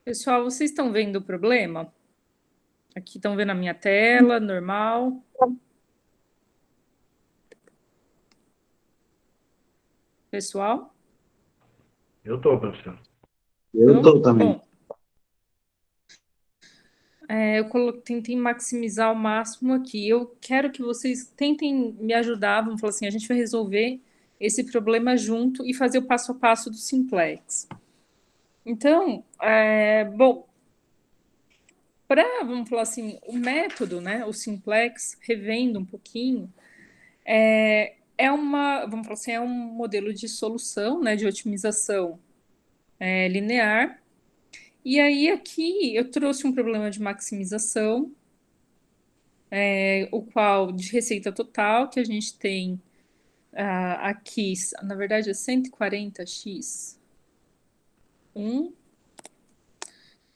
Pessoal, vocês estão vendo o problema? Aqui estão vendo a minha tela, normal. Pessoal, Eu tô, professor. Eu então, tô também. bom, eu tentei maximizar ao máximo aqui. Eu quero que vocês tentem me ajudar. Vamos falar assim, a gente vai resolver esse problema junto e fazer o passo a passo do Simplex. Então, bom, vamos falar assim, o método, né, o Simplex, revendo um pouquinho, vamos falar assim, é um modelo de solução, né, de otimização linear. E aí, aqui, eu trouxe um problema de maximização, o qual, de receita total, que a gente tem aqui, na verdade, é 140x1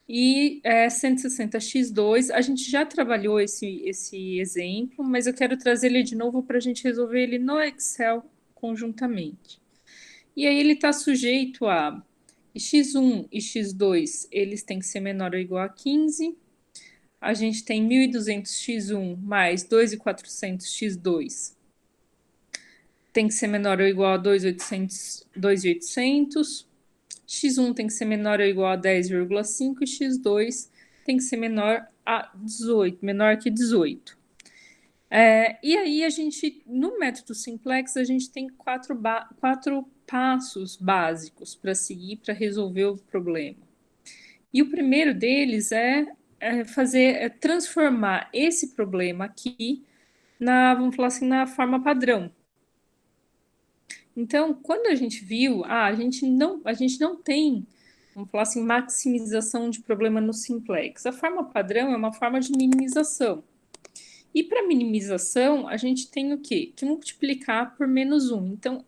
e 160x2. A gente já trabalhou esse exemplo, mas eu quero trazer ele de novo para a gente resolver ele no Excel conjuntamente. E aí ele está sujeito a x1 e x2, eles têm que ser menor ou igual a 15. A gente tem 1.200x1 mais 2.400x2 tem que ser menor ou igual a 2.800, x1 tem que ser menor ou igual a 10,5 e x2 tem que ser menor a 18, menor que 18. E aí a gente, no método simplex, a gente tem quatro passos básicos para seguir para resolver o problema. E o primeiro deles transformar esse problema aqui vamos falar assim, na forma padrão. Então, quando a gente viu, a gente não tem, vamos falar assim, maximização de problema no simplex. A forma padrão é uma forma de minimização. E para minimização, a gente tem o quê? Que multiplicar por -1. Então,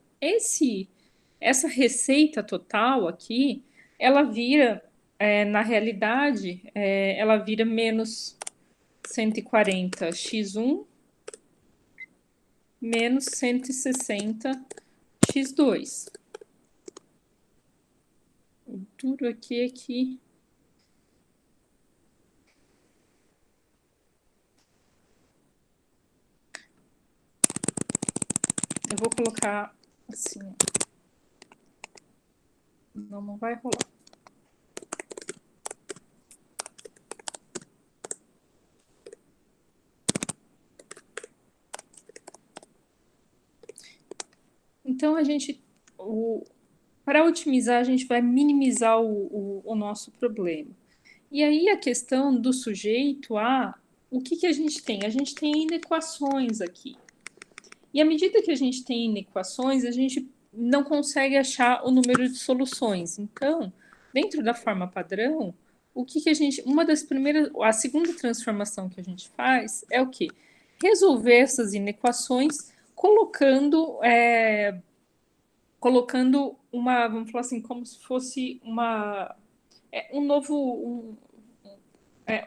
essa receita total aqui, ela vira, na realidade, ela vira menos 140x1 menos 160x2. O duro aqui é que eu vou colocar assim, não vai rolar. Então, para otimizar, a gente vai minimizar o nosso problema. E aí a questão do sujeito o que a gente tem? A gente tem inequações aqui. E à medida que a gente tem inequações, a gente não consegue achar o número de soluções. Então, dentro da forma padrão, a segunda transformação que a gente faz é o quê? Resolver essas inequações colocando vamos falar assim, como se fosse um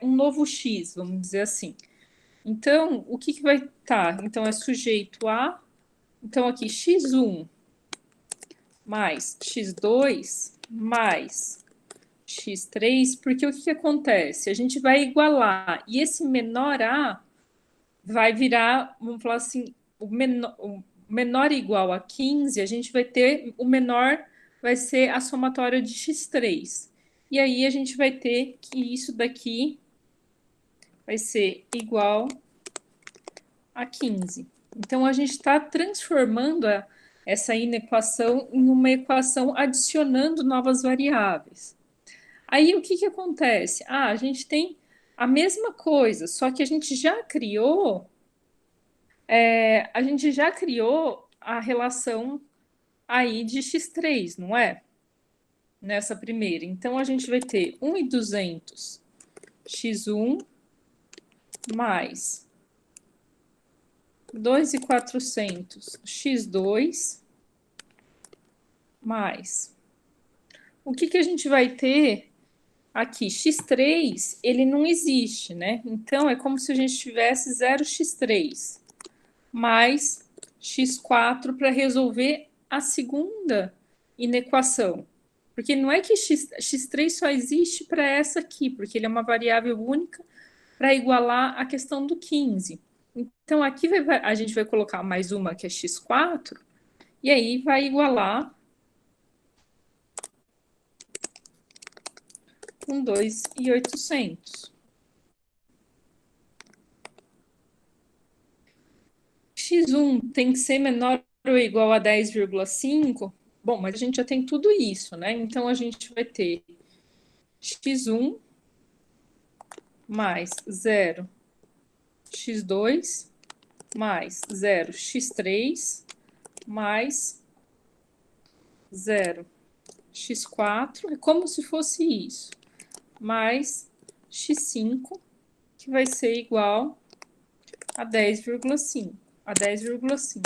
novo x, vamos dizer assim. Então, o que vai estar? Então, é sujeito a. Então, aqui, x1 mais x2 mais x3, porque o que acontece? A gente vai igualar, e esse menor a vai virar, vamos falar assim, o menor igual a 15, a gente vai ter, o menor vai ser a somatória de x3. E aí a gente vai ter que isso daqui vai ser igual a 15. Então, a gente está transformando essa inequação em uma equação adicionando novas variáveis. Aí, o que acontece? A gente tem a mesma coisa, só que a gente já criou a relação aí de x3, não é? Nessa primeira. Então, a gente vai ter 1.200 x1 mais 2.400 x2 mais. O que a gente vai ter aqui? x3, ele não existe, né? Então, é como se a gente tivesse 0x3 mais x4 para resolver a segunda inequação. Porque não é que x3 só existe para essa aqui, porque ele é uma variável única para igualar a questão do 15. Então, aqui a gente vai colocar mais uma, que é x4, e aí vai igualar com 2.800. X1 tem que ser menor ou igual a 10,5. Bom, mas a gente já tem tudo isso, né? Então, a gente vai ter x1 mais 0, x2 mais 0, x3 mais 0, x4, é como se fosse isso, mais x5, que vai ser igual a 10,5. A 10,5.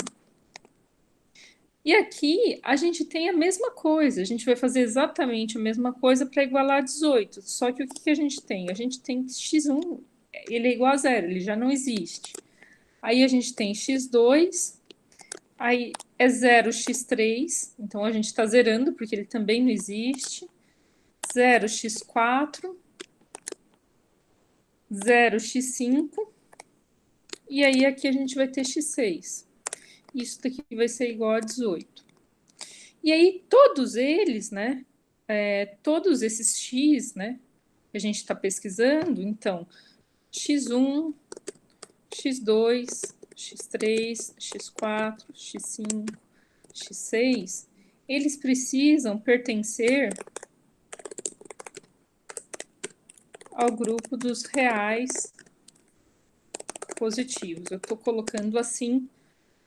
E aqui a gente tem a mesma coisa, a gente vai fazer exatamente a mesma coisa para igualar a 18. Só que o que a gente tem? A gente tem x1, ele é igual a zero, ele já não existe. Aí a gente tem x2, aí é 0x3, então a gente está zerando, porque ele também não existe. 0x4, 0x5, e aí aqui a gente vai ter x6. Isso daqui vai ser igual a 18. E aí todos eles, né, todos esses x, né, que a gente está pesquisando, então, x1, x2, x3, x4, x5, x6, eles precisam pertencer ao grupo dos reais positivos. Eu estou colocando assim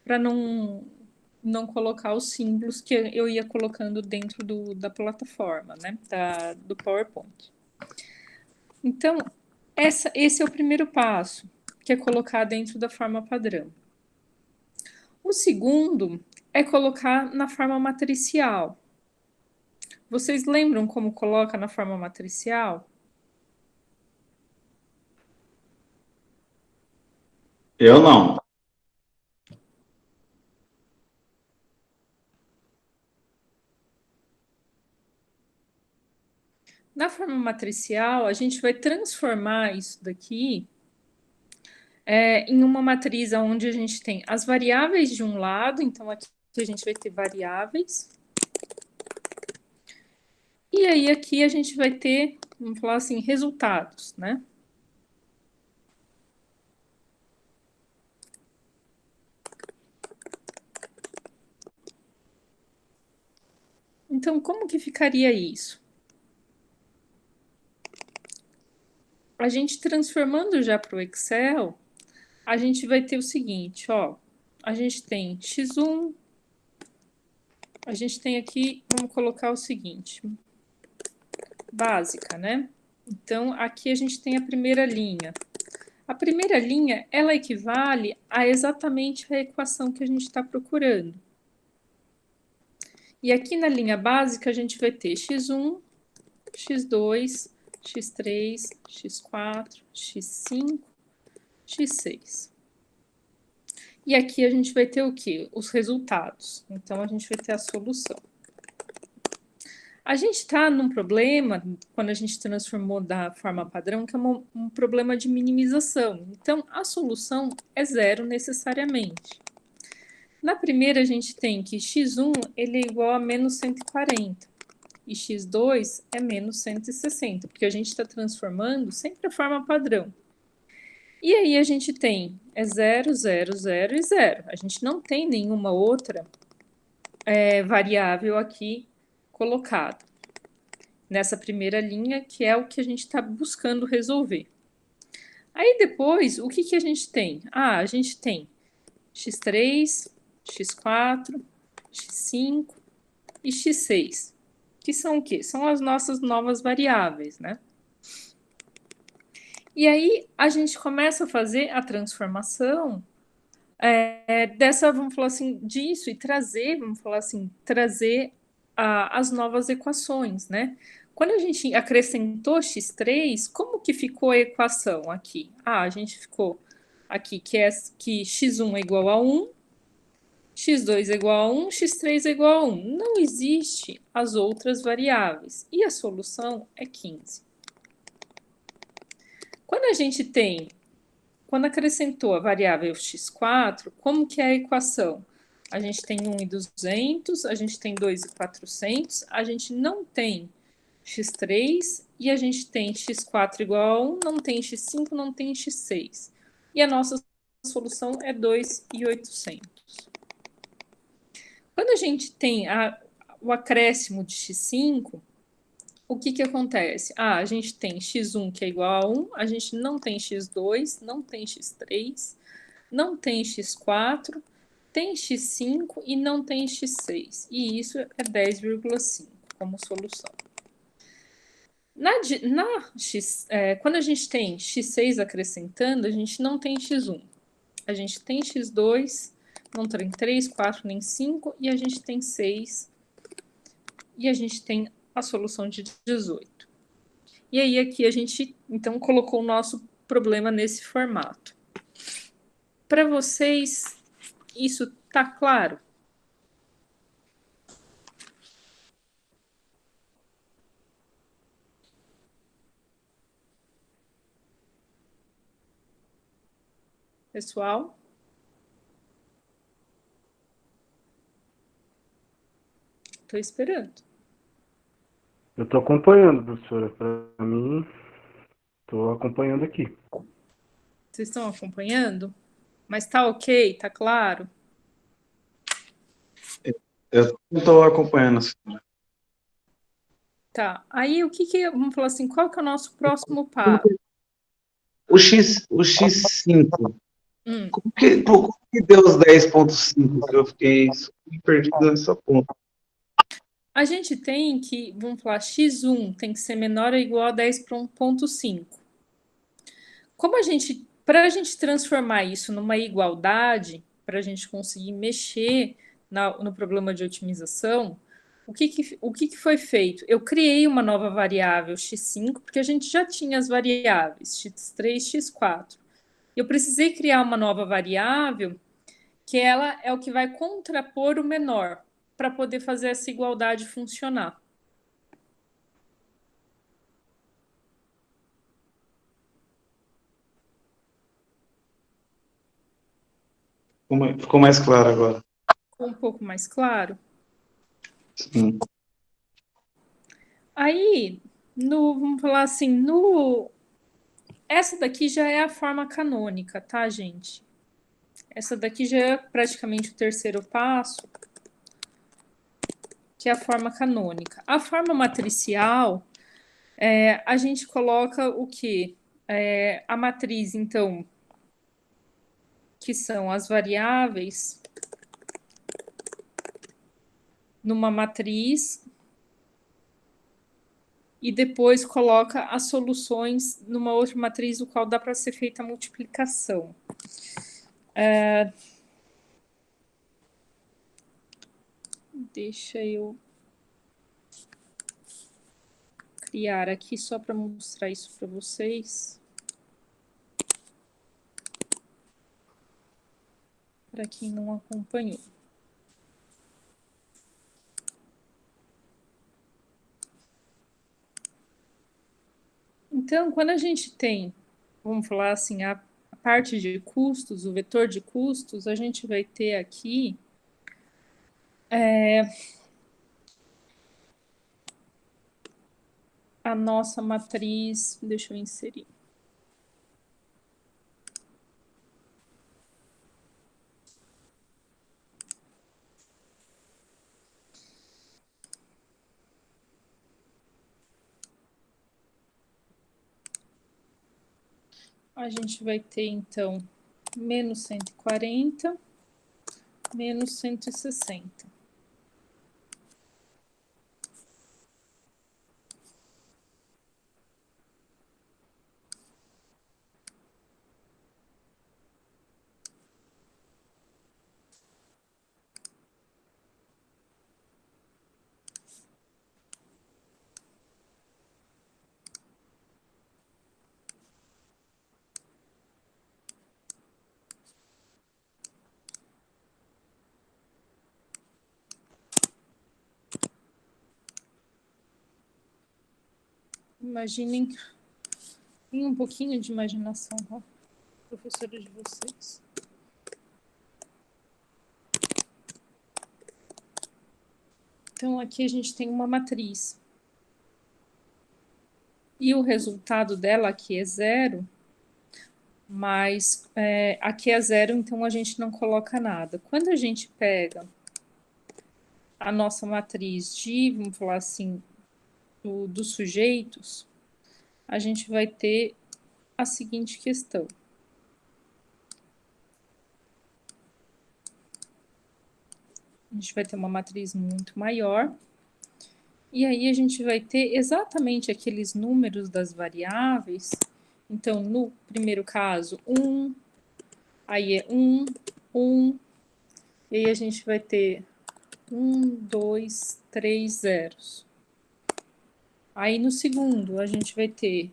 para não colocar os símbolos que eu ia colocando dentro da plataforma, né, do PowerPoint. Então, esse é o primeiro passo, que é colocar dentro da forma padrão. O segundo é colocar na forma matricial. Vocês lembram como coloca na forma matricial? Eu não. Na forma matricial, a gente vai transformar isso daqui em uma matriz onde a gente tem as variáveis de um lado, então aqui a gente vai ter variáveis. E aí aqui a gente vai ter, vamos falar assim, resultados, né? Então, como que ficaria isso? A gente transformando já para o Excel, a gente vai ter o seguinte, ó. A gente tem x1, a gente tem aqui, vamos colocar o seguinte, básica, né? Então, aqui a gente tem a primeira linha. A primeira linha, ela equivale a exatamente a equação que a gente está procurando. E aqui na linha básica, a gente vai ter x1, x2, x3, x4, x5, x6. E aqui a gente vai ter o quê? Os resultados. Então, a gente vai ter a solução. A gente está num problema, quando a gente transformou da forma padrão, que é um problema de minimização. Então, a solução é zero necessariamente. Na primeira, a gente tem que x1 ele é igual a menos 140 e x2 é menos 160, porque a gente está transformando sempre a forma padrão. E aí a gente tem 0, 0, 0 e 0. A gente não tem nenhuma outra variável aqui colocada nessa primeira linha, que é o que a gente está buscando resolver. Aí depois, o que a gente tem? A gente tem x3, x4, x5 e x6, que são o quê? São as nossas novas variáveis, né? E aí a gente começa a fazer a transformação dessa, vamos falar assim, disso e trazer, vamos falar assim, trazer as novas equações, né? Quando a gente acrescentou x3, como que ficou a equação aqui? A gente ficou aqui que x1 é igual a 1, x2 é igual a 1, x3 é igual a 1. Não existe as outras variáveis. E a solução é 15. Quando a gente tem, quando acrescentou a variável x4, como que é a equação? A gente tem 1.200, a gente tem 2.400, a gente não tem x3 e a gente tem x4 igual a 1, não tem x5, não tem x6. E a nossa solução é 2.800. Quando a gente tem o acréscimo de x5, o que que acontece? A gente tem x1 que é igual a 1, a gente não tem x2, não tem x3, não tem x4, tem x5 e não tem x6. E isso é 10,5 como solução. Quando a gente tem x6 acrescentando, a gente não tem x1. A gente tem x2, não tem 3, 4, nem 5, e a gente tem 6, e a gente tem a solução de 18. E aí aqui a gente, então, colocou o nosso problema nesse formato. Para vocês, isso tá claro? Pessoal? Estou esperando. Eu tô acompanhando, professora. Para mim, tô acompanhando aqui. Vocês estão acompanhando? Mas tá ok? Tá claro? Eu não estou acompanhando, senhora. Tá. Aí o que que. Vamos falar assim, qual que é o nosso próximo passo? O X5, Hum, como que deu os 10,5? Eu fiquei super perdido nessa ponta. a gente tem que, vamos falar, x1 tem que ser menor ou igual a 10,5. Como a gente, para a gente transformar isso numa igualdade, para a gente conseguir mexer no problema de otimização, o que foi feito? Eu criei uma nova variável x5, porque a gente já tinha as variáveis x3, x4. Eu precisei criar uma nova variável que ela é o que vai contrapor o menor, para poder fazer essa igualdade funcionar. Ficou mais claro agora. Ficou um pouco mais claro? Sim. Aí, vamos falar assim, essa daqui já é a forma canônica, tá, gente? Essa daqui já é praticamente o terceiro passo, que é a forma canônica. A forma matricial, a gente coloca o quê? A matriz, então, que são as variáveis, numa matriz, e depois coloca as soluções numa outra matriz, o qual dá para ser feita a multiplicação. Deixa eu criar aqui só para mostrar isso para vocês. Para quem não acompanhou. Então, quando a gente tem, vamos falar assim, a parte de custos, o vetor de custos, a gente vai ter aqui a nossa matriz. Deixa eu inserir. A gente vai ter, então, menos 140, menos 160. Imaginem, tem um pouquinho de imaginação, ó, professora de vocês. Então, aqui a gente tem uma matriz. E o resultado dela aqui é zero, mas aqui é zero, então a gente não coloca nada. Quando a gente pega a nossa matriz de, vamos falar assim, dos sujeitos, a gente vai ter a seguinte questão. A gente vai ter uma matriz muito maior, e aí a gente vai ter exatamente aqueles números das variáveis. Então, no primeiro caso, 1, aí é 1, 1, e aí a gente vai ter 1, 2, 3 zeros. Aí no segundo, a gente vai ter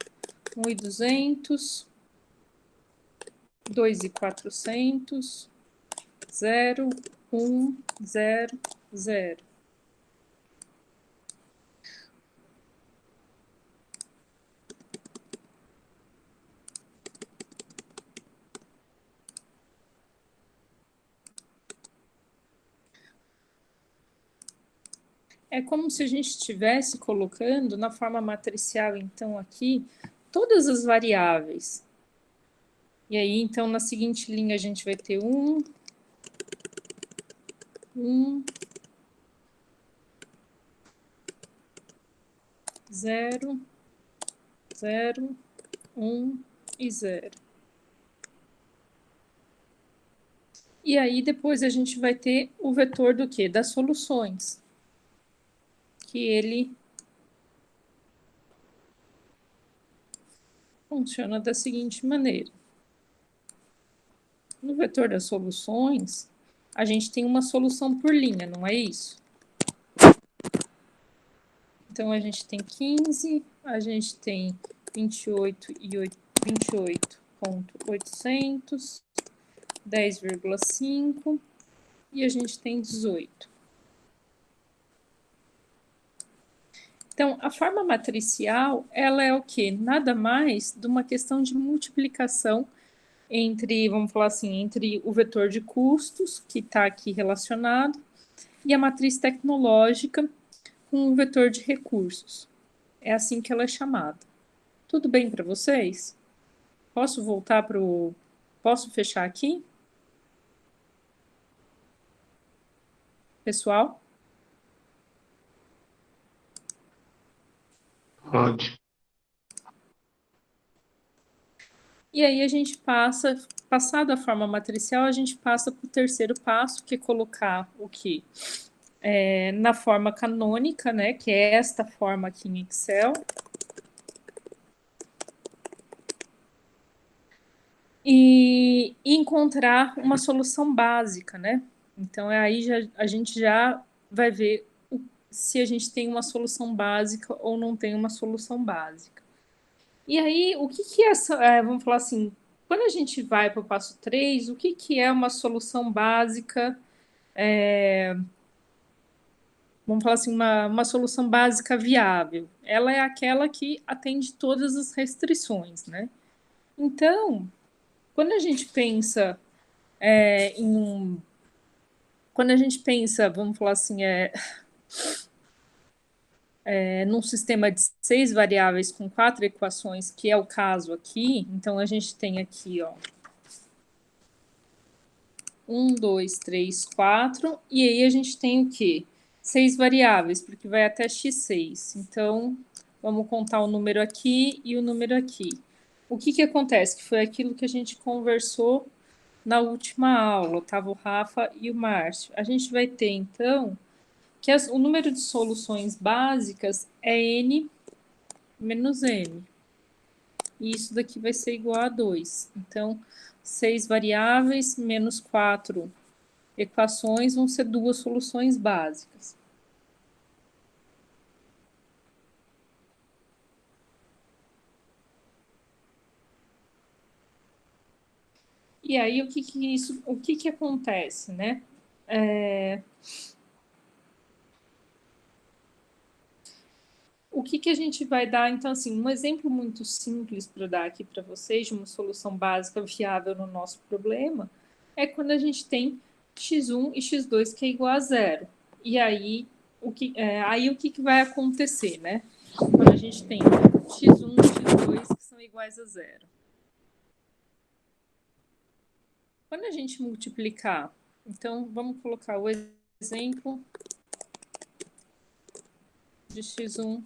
1.200, 2.400, 0, 1, 0, 0. É como se a gente estivesse colocando na forma matricial, então, aqui, todas as variáveis. E aí, então, na seguinte linha, a gente vai ter 1, 1, 0, 0, 1 e 0. E aí, depois, a gente vai ter o vetor do quê? Das soluções. Que ele funciona da seguinte maneira. No vetor das soluções, a gente tem uma solução por linha, não é isso? Então, a gente tem 15, a gente tem 28.800, 10,5 e a gente tem 18. Então, a forma matricial, ela é o quê? Nada mais de uma questão de multiplicação entre, vamos falar assim, entre o vetor de custos, que está aqui relacionado, e a matriz tecnológica com o vetor de recursos. É assim que ela é chamada. Tudo bem para vocês? Posso voltar para o... Posso fechar aqui? Pessoal? Pode. E aí a gente passa, passada a forma matricial, a gente passa para o terceiro passo, que é colocar o quê? Na forma canônica, né, que é esta forma aqui em Excel. E encontrar uma solução básica, né? Então, aí a gente já vai ver se a gente tem uma solução básica ou não tem uma solução básica. E aí, o que é essa, vamos falar assim, quando a gente vai para o passo 3, o que é uma solução básica? Vamos falar assim, uma solução básica viável. Ela é aquela que atende todas as restrições, né? Então, quando a gente pensa quando a gente pensa, vamos falar assim, num sistema de 6 variáveis com 4 equações, que é o caso aqui, então a gente tem aqui, ó, 1, 2, 3, 4, e aí a gente tem o quê? 6 variáveis, porque vai até x6. Então, vamos contar o número aqui e o número aqui. O que acontece? Que foi aquilo que a gente conversou na última aula, Otávio, Rafa e o Márcio. A gente vai ter, então, que o número de soluções básicas é n menos n. E isso daqui vai ser igual a 2. Então, 6 variáveis menos 4 equações vão ser 2 soluções básicas. E aí, o que acontece, né? o que que a gente vai dar? Então, assim, um exemplo muito simples para dar aqui para vocês de uma solução básica viável no nosso problema é quando a gente tem x1 e x2 que é igual a zero. E aí, o que que vai acontecer, né? Quando a gente tem x1 e x2 que são iguais a zero. Quando a gente multiplicar, então vamos colocar o exemplo de x1.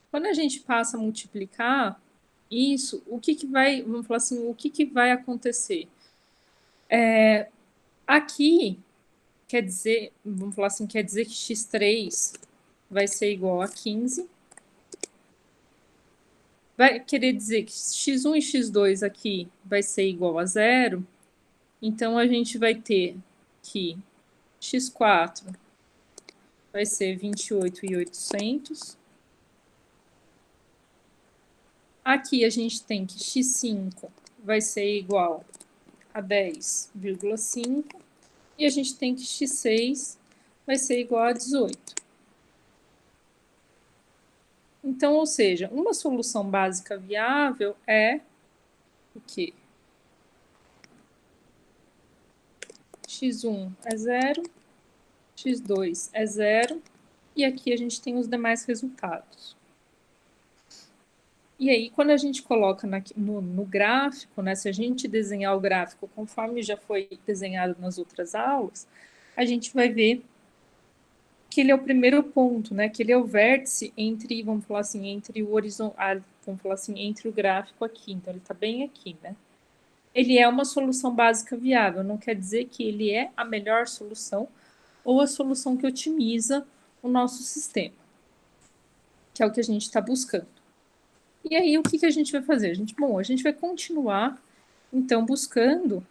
Quando a gente passa a multiplicar isso, o que que vai, vamos falar assim, o que que vai acontecer? Aqui, quer dizer, vamos falar assim, quer dizer que x3 vai ser igual a 15. Vai querer dizer que x1 e x2 aqui vai ser igual a zero. Então, a gente vai ter que x4 vai ser 28.800. Aqui a gente tem que x5 vai ser igual a 10,5. E a gente tem que x6 vai ser igual a 18. Então, ou seja, uma solução básica viável é o quê? x1 é zero, x2 é zero, e aqui a gente tem os demais resultados. E aí, quando a gente coloca no gráfico, né, se a gente desenhar o gráfico conforme já foi desenhado nas outras aulas, a gente vai ver que ele é o primeiro ponto, né, que ele é o vértice entre, vamos falar assim, entre o horizontal, vamos falar assim, entre o gráfico aqui. Então, ele está bem aqui, né? Ele é uma solução básica viável, não quer dizer que ele é a melhor solução ou a solução que otimiza o nosso sistema, que é o que a gente está buscando. E aí, o que que a gente vai fazer? A gente vai continuar, então, buscando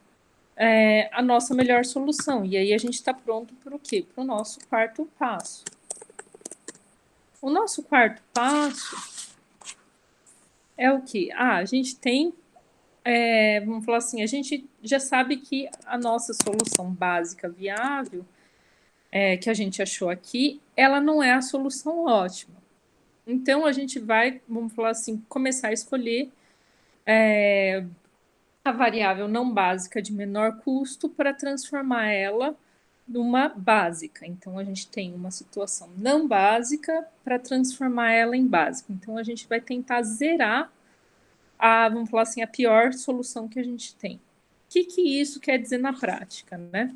a nossa melhor solução. E aí, a gente está pronto para o quê? Para o nosso quarto passo. O nosso quarto passo é o quê? A gente tem, vamos falar assim, a gente já sabe que a nossa solução básica viável, que a gente achou aqui, ela não é a solução ótima. Então, a gente vai, vamos falar assim, começar a escolher a variável não básica de menor custo para transformar ela numa básica. Então, a gente tem uma situação não básica para transformar ela em básica. Então, a gente vai tentar zerar vamos falar assim, a pior solução que a gente tem. O que que isso quer dizer na prática, né?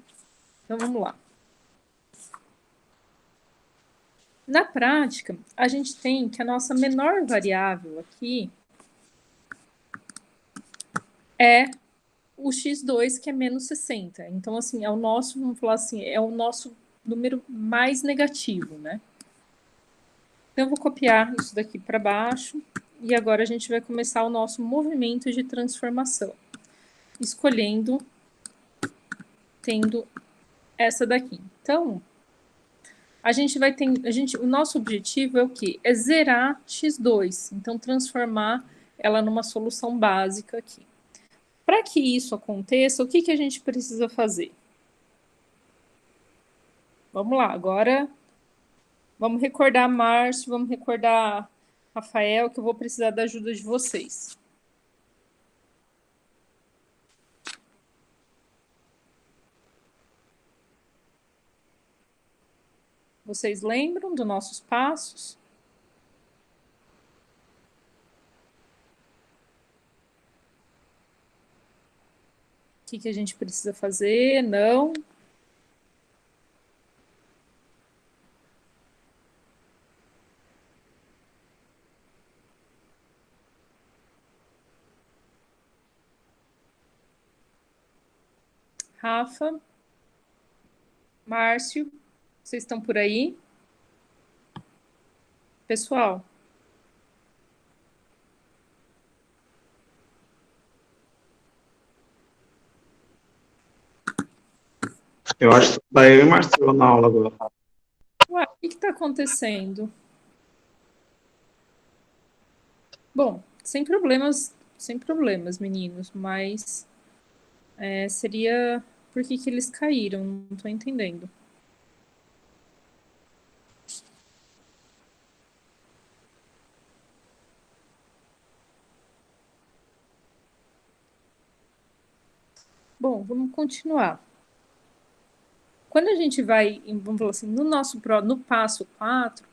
Então, vamos lá. Na prática, a gente tem que a nossa menor variável aqui é o x2, que é menos 60. Então, assim, é o nosso, vamos falar assim, é o nosso número mais negativo, né? Então, eu vou copiar isso daqui para baixo e agora a gente vai começar o nosso movimento de transformação, escolhendo, tendo essa daqui. Então, o nosso objetivo é o quê? É zerar x2, então transformar ela numa solução básica aqui. Para que isso aconteça, o que que a gente precisa fazer? Vamos lá, agora vamos recordar Márcio, vamos recordar Rafael, que eu vou precisar da ajuda de vocês. Vocês lembram dos nossos passos? O que que a gente precisa fazer? Não. Rafa, Márcio, vocês estão por aí? Pessoal, Eu acho que tá eu e Marcelo na aula agora. ué, o que está acontecendo? Bom, sem problemas, meninos, mas seria por que que eles caíram? Não estou entendendo. Bom, vamos continuar. Quando a gente vai, vamos falar assim, no passo 4,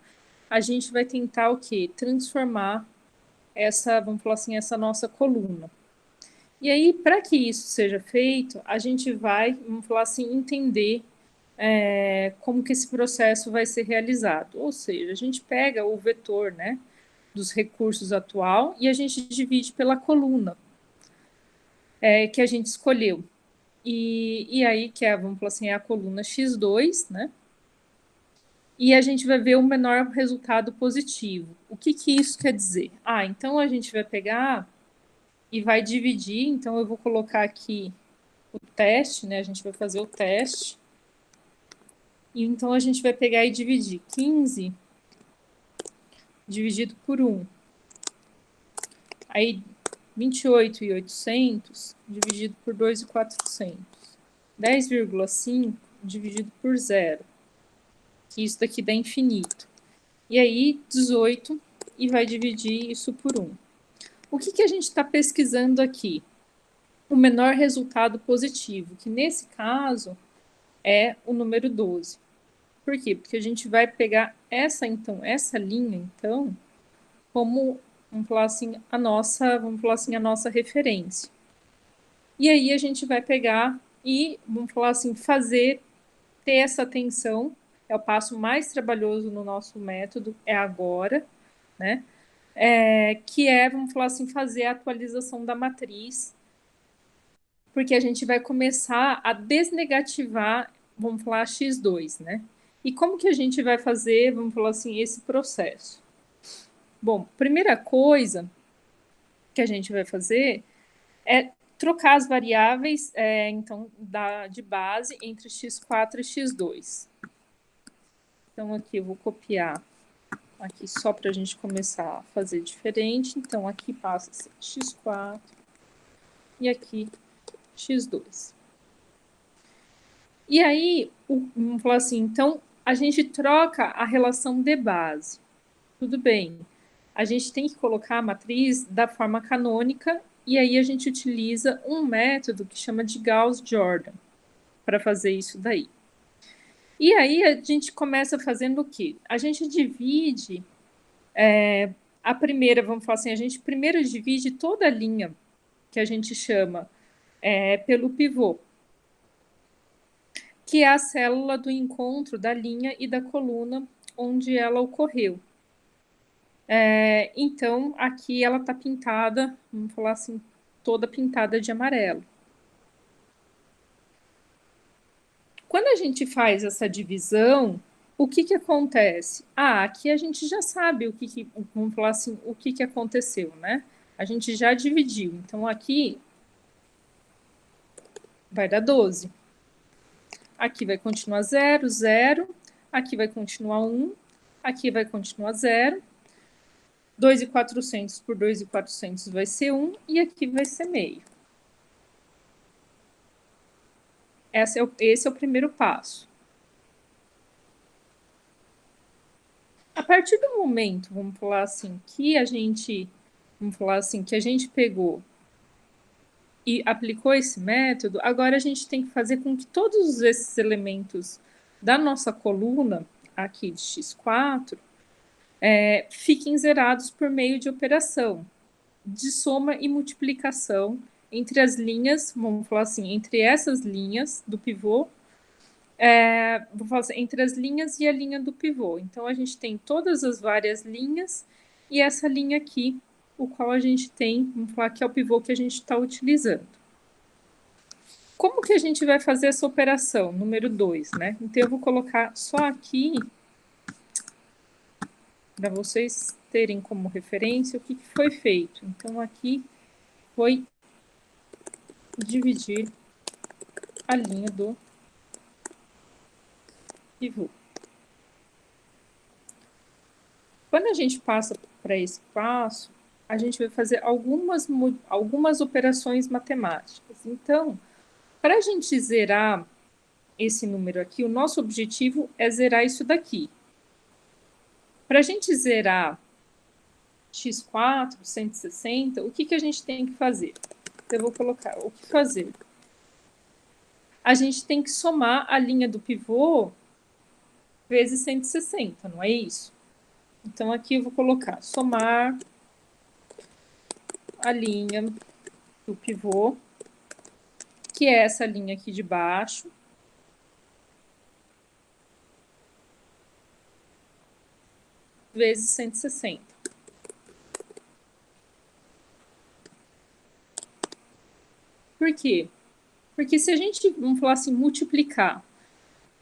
a gente vai tentar o quê? Transformar vamos falar assim, essa nossa coluna. E aí, para que isso seja feito, a gente vai, vamos falar assim, entender como que esse processo vai ser realizado. Ou seja, a gente pega o vetor, né, dos recursos atual e a gente divide pela coluna que a gente escolheu. E aí, vamos falar assim, é a coluna x2, né? E a gente vai ver o menor resultado positivo. O que isso quer dizer? Então a gente vai pegar e vai dividir. Então eu vou colocar aqui o teste, né? A gente vai fazer o teste. E então a gente vai pegar e dividir 15 dividido por 1. Aí 28.800 dividido por 2.400. 10,5 dividido por 0. Que isso daqui dá infinito. E aí 18 e vai dividir isso por 1. O que a gente está pesquisando aqui? O menor resultado positivo, que nesse caso é o número 12. Por quê? Porque a gente vai pegar essa linha, como, vamos falar assim, a nossa referência. E aí a gente vai pegar e, vamos falar assim, ter essa atenção, é o passo mais trabalhoso no nosso método, é agora, né? Que vamos falar assim, fazer a atualização da matriz, porque a gente vai começar a desnegativar, vamos falar, x2, né? E como que a gente vai fazer, vamos falar assim, esse processo? Bom, primeira coisa que a gente vai fazer é trocar as variáveis, de base entre x4 e x2. Então, aqui eu vou copiar aqui só para a gente começar a fazer diferente. Então, aqui passa a ser x4 e aqui x2. E aí, vamos falar assim, então, a gente troca a relação de base. Tudo bem. A gente tem que colocar a matriz da forma canônica e aí a gente utiliza um método que chama de Gauss-Jordan para fazer isso daí. E aí a gente começa fazendo o quê? A gente divide a primeira, vamos falar assim, a gente primeiro divide toda a linha que a gente chama pelo pivô, que é a célula do encontro da linha e da coluna onde ela ocorreu. Então, aqui ela está pintada, vamos falar assim, toda pintada de amarelo. Quando a gente faz essa divisão, o que acontece? Aqui a gente já sabe vamos falar assim, o que aconteceu, né? A gente já dividiu. Então, aqui vai dar 12. Aqui vai continuar 0, 0. Aqui vai continuar 1. Aqui vai continuar 0. 2.400 por 2.400 vai ser 1. E aqui vai ser meio. Esse é o primeiro passo. A partir do momento, vamos falar assim, que a gente pegou e aplicou esse método, agora a gente tem que fazer com que todos esses elementos da nossa coluna, aqui de x4, fiquem zerados por meio de operação de soma e multiplicação entre as linhas, vamos falar assim, entre essas linhas do pivô, vou falar assim, entre as linhas e a linha do pivô. Então, a gente tem todas as várias linhas e essa linha aqui, o qual a gente tem, vamos falar que é o pivô que a gente está utilizando. Como que a gente vai fazer essa operação? Número 2, né? Então, eu vou colocar só aqui, para vocês terem como referência o que foi feito. Então, aqui foi dividir a linha do pivô. Quando a gente passa para esse passo, a gente vai fazer algumas operações matemáticas. Então, para a gente zerar esse número aqui, o nosso objetivo é zerar isso daqui. Para a gente zerar x4, 160, o que a gente tem que fazer? Eu vou colocar o que fazer. a gente tem que somar a linha do pivô vezes 160, não é isso? Então, aqui eu vou colocar somar a linha do pivô, que é essa linha aqui de baixo, vezes 160. Por quê? Porque se a gente, vamos falar assim, multiplicar,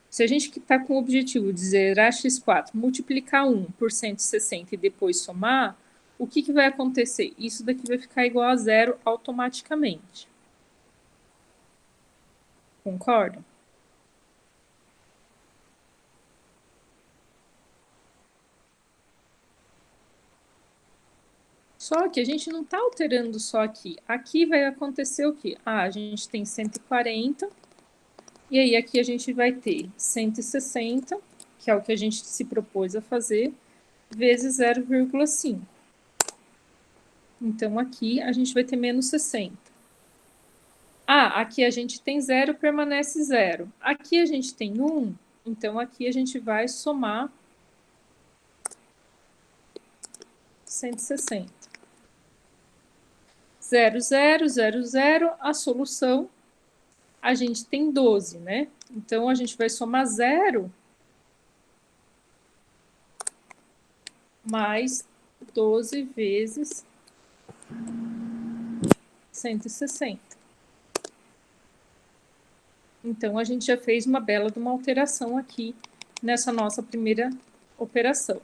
se a gente está com o objetivo de zerar x4, multiplicar 1 por 160 e depois somar, o que vai acontecer? Isso daqui vai ficar igual a zero automaticamente. Concordam? Só que a gente não está alterando só aqui. Aqui vai acontecer o quê? A gente tem 140, e aí aqui a gente vai ter 160, que é o que a gente se propôs a fazer, vezes 0,5. Então, aqui a gente vai ter menos 60. Aqui a gente tem 0, permanece 0. Aqui a gente tem 1, então aqui a gente vai somar 160. 0, 0, 0, 0, a solução, a gente tem 12, né? Então, a gente vai somar 0 mais 12 vezes 160. Então, a gente já fez uma bela de uma alteração aqui nessa nossa primeira operação.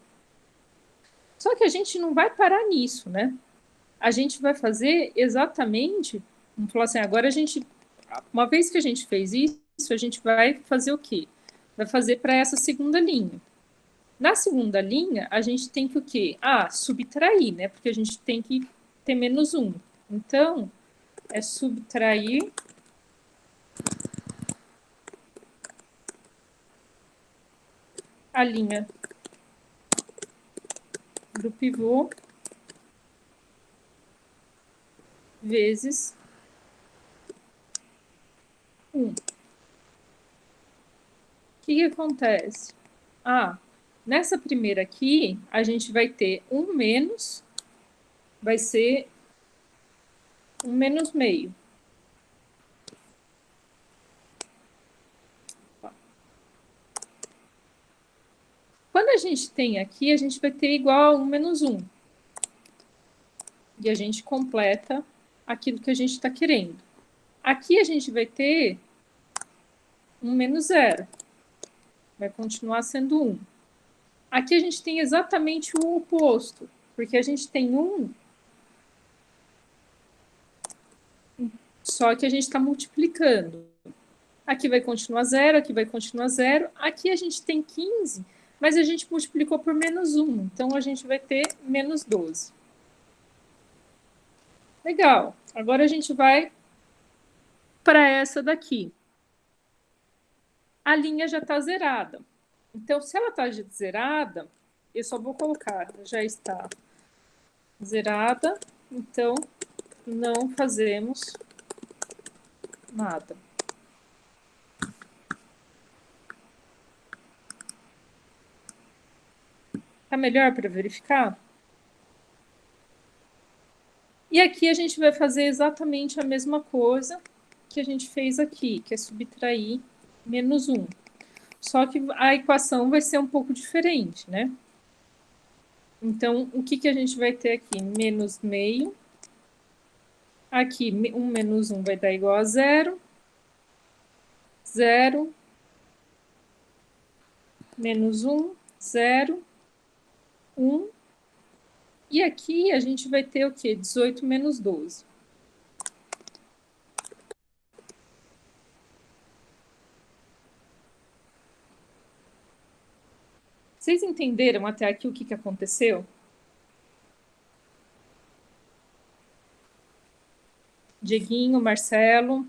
Só que a gente não vai parar nisso, né? A gente vai fazer exatamente, vamos falar assim, agora a gente, uma vez que a gente fez isso, a gente vai fazer o quê? Vai fazer para essa segunda linha. Na segunda linha, a gente tem que o quê? Subtrair, né? Porque a gente tem que ter menos 1. Então, é subtrair a linha do pivô vezes 1. O que acontece? Nessa primeira aqui, a gente vai ter 1 menos, vai ser 1 menos meio. Quando a gente tem aqui, a gente vai ter igual a 1 menos 1. E a gente completa aquilo que a gente está querendo. Aqui a gente vai ter 1 menos 0. Vai continuar sendo 1. Aqui a gente tem exatamente o oposto, porque a gente tem 1, só que a gente está multiplicando. Aqui vai continuar 0, aqui vai continuar 0. Aqui a gente tem 15, mas a gente multiplicou por menos 1. Então, a gente vai ter menos 12. Legal. Agora a gente vai para essa daqui. A linha já está zerada. Então, se ela está zerada, eu só vou colocar, já está zerada, então não fazemos nada. Tá melhor para verificar? E aqui a gente vai fazer exatamente a mesma coisa que a gente fez aqui, que é subtrair menos 1. Só que a equação vai ser um pouco diferente, né? Então, o que a gente vai ter aqui? Menos meio. Aqui, 1 menos 1 vai dar igual a 0. 0. Menos 1. 0. 1. E aqui a gente vai ter o quê? 18 menos 12. Vocês entenderam até aqui o que aconteceu? Dieguinho, Marcelo?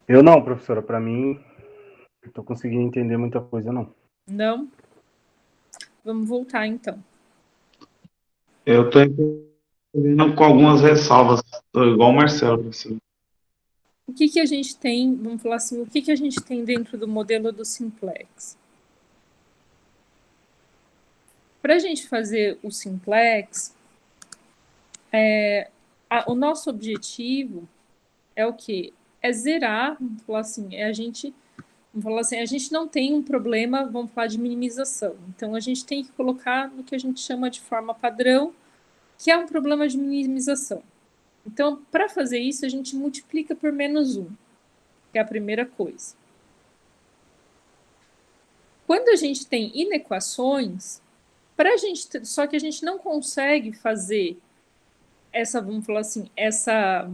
Eu não, professora. Para mim, eu tô conseguindo entender muita coisa, não. Não? Vamos voltar, então. Eu estou entendendo com algumas ressalvas, tô igual o Marcelo, professor. o que que a gente tem, vamos falar assim, o que que a gente tem dentro do modelo do simplex? Para a gente fazer o simplex, o nosso objetivo é o quê? É zerar, vamos falar assim, vamos falar assim, a gente não tem um problema, vamos falar de minimização. Então, a gente tem que colocar no que a gente chama de forma padrão, que é um problema de minimização. Então, para fazer isso, a gente multiplica por -1, que é a primeira coisa. Quando a gente tem inequações, só que a gente não consegue fazer essa, vamos falar assim, essa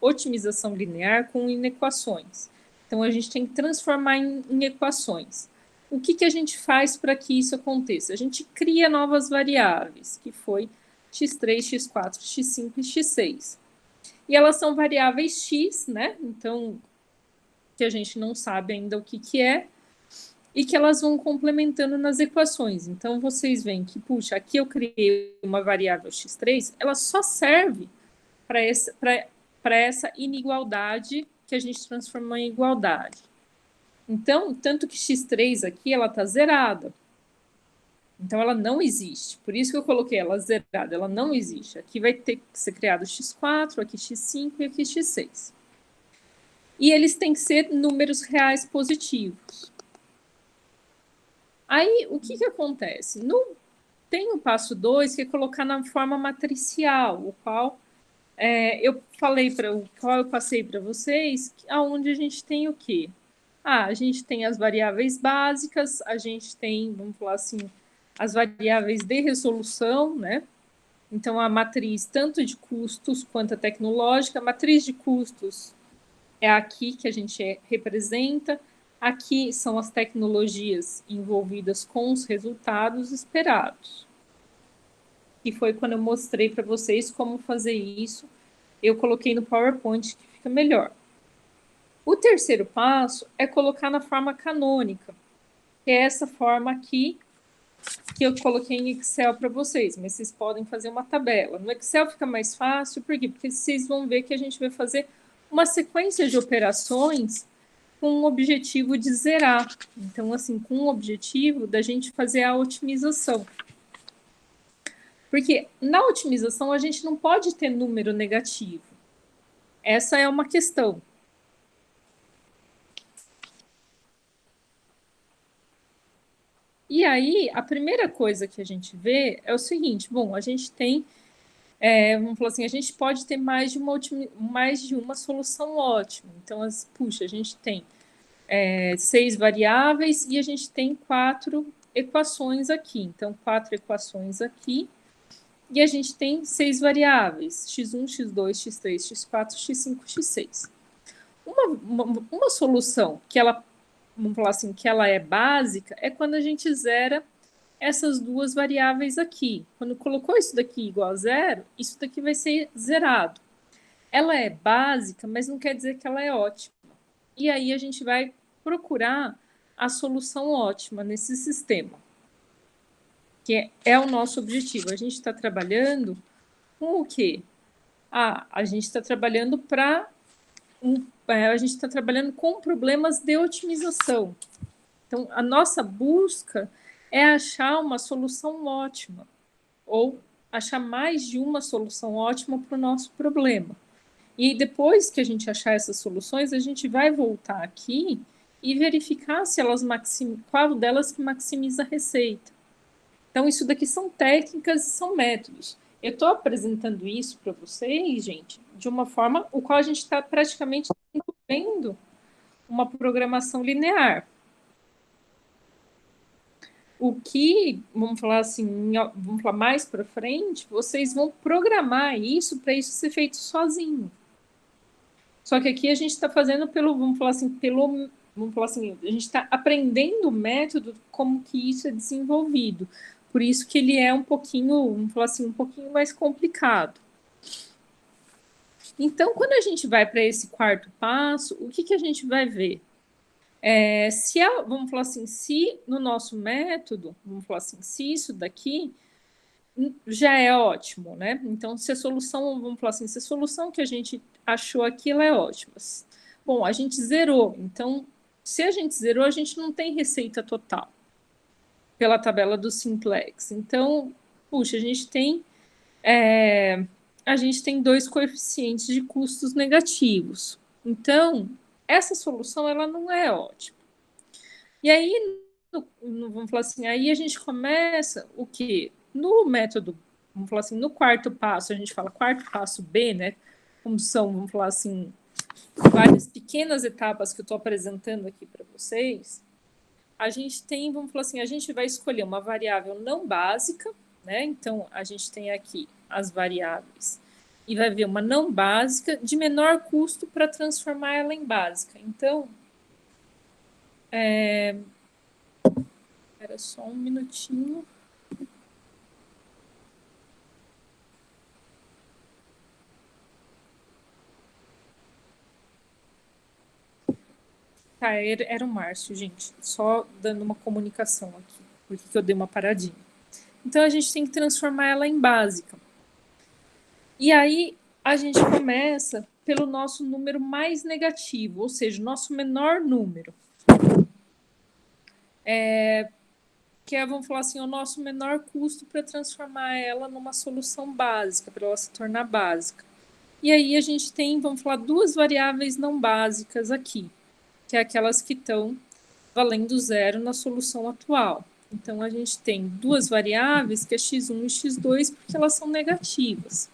otimização linear com inequações. Então, a gente tem que transformar em equações. O que que a gente faz para que isso aconteça? A gente cria novas variáveis, que foi x3, x4, x5 e x6. E elas são variáveis x, né? Então, que a gente não sabe ainda o que que é, e que elas vão complementando nas equações. Então, vocês veem que, puxa, aqui eu criei uma variável x3, ela só serve para essa inigualdade que a gente transformou em igualdade. Então, tanto que x3 aqui, ela está zerada. Então, ela não existe. Por isso que eu coloquei ela zerada, ela não existe. Aqui vai ter que ser criado x4, aqui x5 e aqui x6. E eles têm que ser números reais positivos. Aí, o que que acontece? Tem o passo 2, que é colocar na forma matricial, o qual eu passei para vocês, aonde a gente tem o quê? A gente tem as variáveis básicas, a gente tem, vamos falar assim, as variáveis de resolução, né? Então, a matriz tanto de custos quanto a tecnológica. A matriz de custos é aqui que a gente representa. Aqui são as tecnologias envolvidas com os resultados esperados. E foi quando eu mostrei para vocês como fazer isso. Eu coloquei no PowerPoint, que fica melhor. O terceiro passo é colocar na forma canônica, que é essa forma aqui que eu coloquei em Excel para vocês, mas vocês podem fazer uma tabela. No Excel fica mais fácil, por quê? Porque vocês vão ver que a gente vai fazer uma sequência de operações com o objetivo de zerar. Então, assim, com o objetivo da gente fazer a otimização. Porque na otimização a gente não pode ter número negativo. Essa é uma questão. E aí, a primeira coisa que a gente vê é o seguinte: bom, a gente tem, vamos falar assim, a gente pode ter mais de uma solução ótima. Então, puxa, a gente tem 6 variáveis e a gente tem 4 equações aqui. Então, 4 equações aqui. E a gente tem 6 variáveis: x1, x2, x3, x4, x5, x6. Uma solução que ela, vamos falar assim, que ela é básica, é quando a gente zera essas duas variáveis aqui. Quando colocou isso daqui igual a zero, isso daqui vai ser zerado. Ela é básica, mas não quer dizer que ela é ótima. E aí a gente vai procurar a solução ótima nesse sistema, que é o nosso objetivo. A gente está trabalhando com o quê? A gente está trabalhando a gente está trabalhando com problemas de otimização. Então, a nossa busca é achar uma solução ótima, ou achar mais de uma solução ótima para o nosso problema. E depois que a gente achar essas soluções, a gente vai voltar aqui e verificar se qual delas que maximiza a receita. Então, isso daqui são técnicas e são métodos. Eu estou apresentando isso para vocês, gente, de uma forma o qual a gente está praticamente vendo uma programação linear. O que, vamos falar assim, vamos falar mais para frente, vocês vão programar isso para isso ser feito sozinho. Só que aqui a gente está fazendo vamos falar assim, a gente está aprendendo o método, como que isso é desenvolvido. Por isso que ele é um pouquinho, vamos falar assim, um pouquinho mais complicado. Então, quando a gente vai para esse quarto passo, o que a gente vai ver? Vamos falar assim, se no nosso método, vamos falar assim, se isso daqui já é ótimo, né? Então, se a solução, vamos falar assim, se a solução que a gente achou aquilo, é ótimo. Bom, a gente zerou, então, se a gente zerou, a gente não tem receita total pela tabela do Simplex. Então, puxa, a gente tem dois coeficientes de custos negativos. Então, essa solução ela não é ótima. E aí, vamos falar assim, aí a gente começa o quê? No método, vamos falar assim, no quarto passo, a gente fala quarto passo B, né? Como são, vamos falar assim, várias pequenas etapas que eu estou apresentando aqui para vocês. A gente tem, vamos falar assim, a gente vai escolher uma variável não básica, né? Então, a gente tem aqui as variáveis e vai ver uma não básica de menor custo para transformar ela em básica. Então, espera só um minutinho. Tá, era o Márcio, gente. Só dando uma comunicação aqui, porque eu dei uma paradinha. Então, a gente tem que transformar ela em básica. E aí, a gente começa pelo nosso número mais negativo, ou seja, o nosso menor número. Que é, vamos falar assim, o nosso menor custo para transformar ela numa solução básica, para ela se tornar básica. E aí a gente tem, vamos falar, duas variáveis não básicas aqui, que é aquelas que estão valendo zero na solução atual. Então, a gente tem duas variáveis, que é x1 e x2, porque elas são negativas.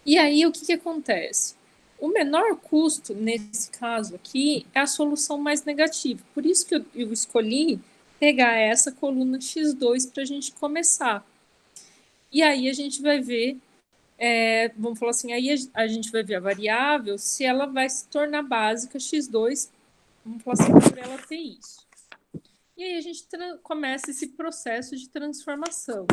E aí, o que acontece? O menor custo, nesse caso aqui, é a solução mais negativa. Por isso que eu escolhi pegar essa coluna x2 para a gente começar. E aí, a gente vai ver, vamos falar assim, aí a gente vai ver a variável, se ela vai se tornar básica x2, vamos falar assim, por ela ter isso. E aí, a gente começa esse processo de transformação.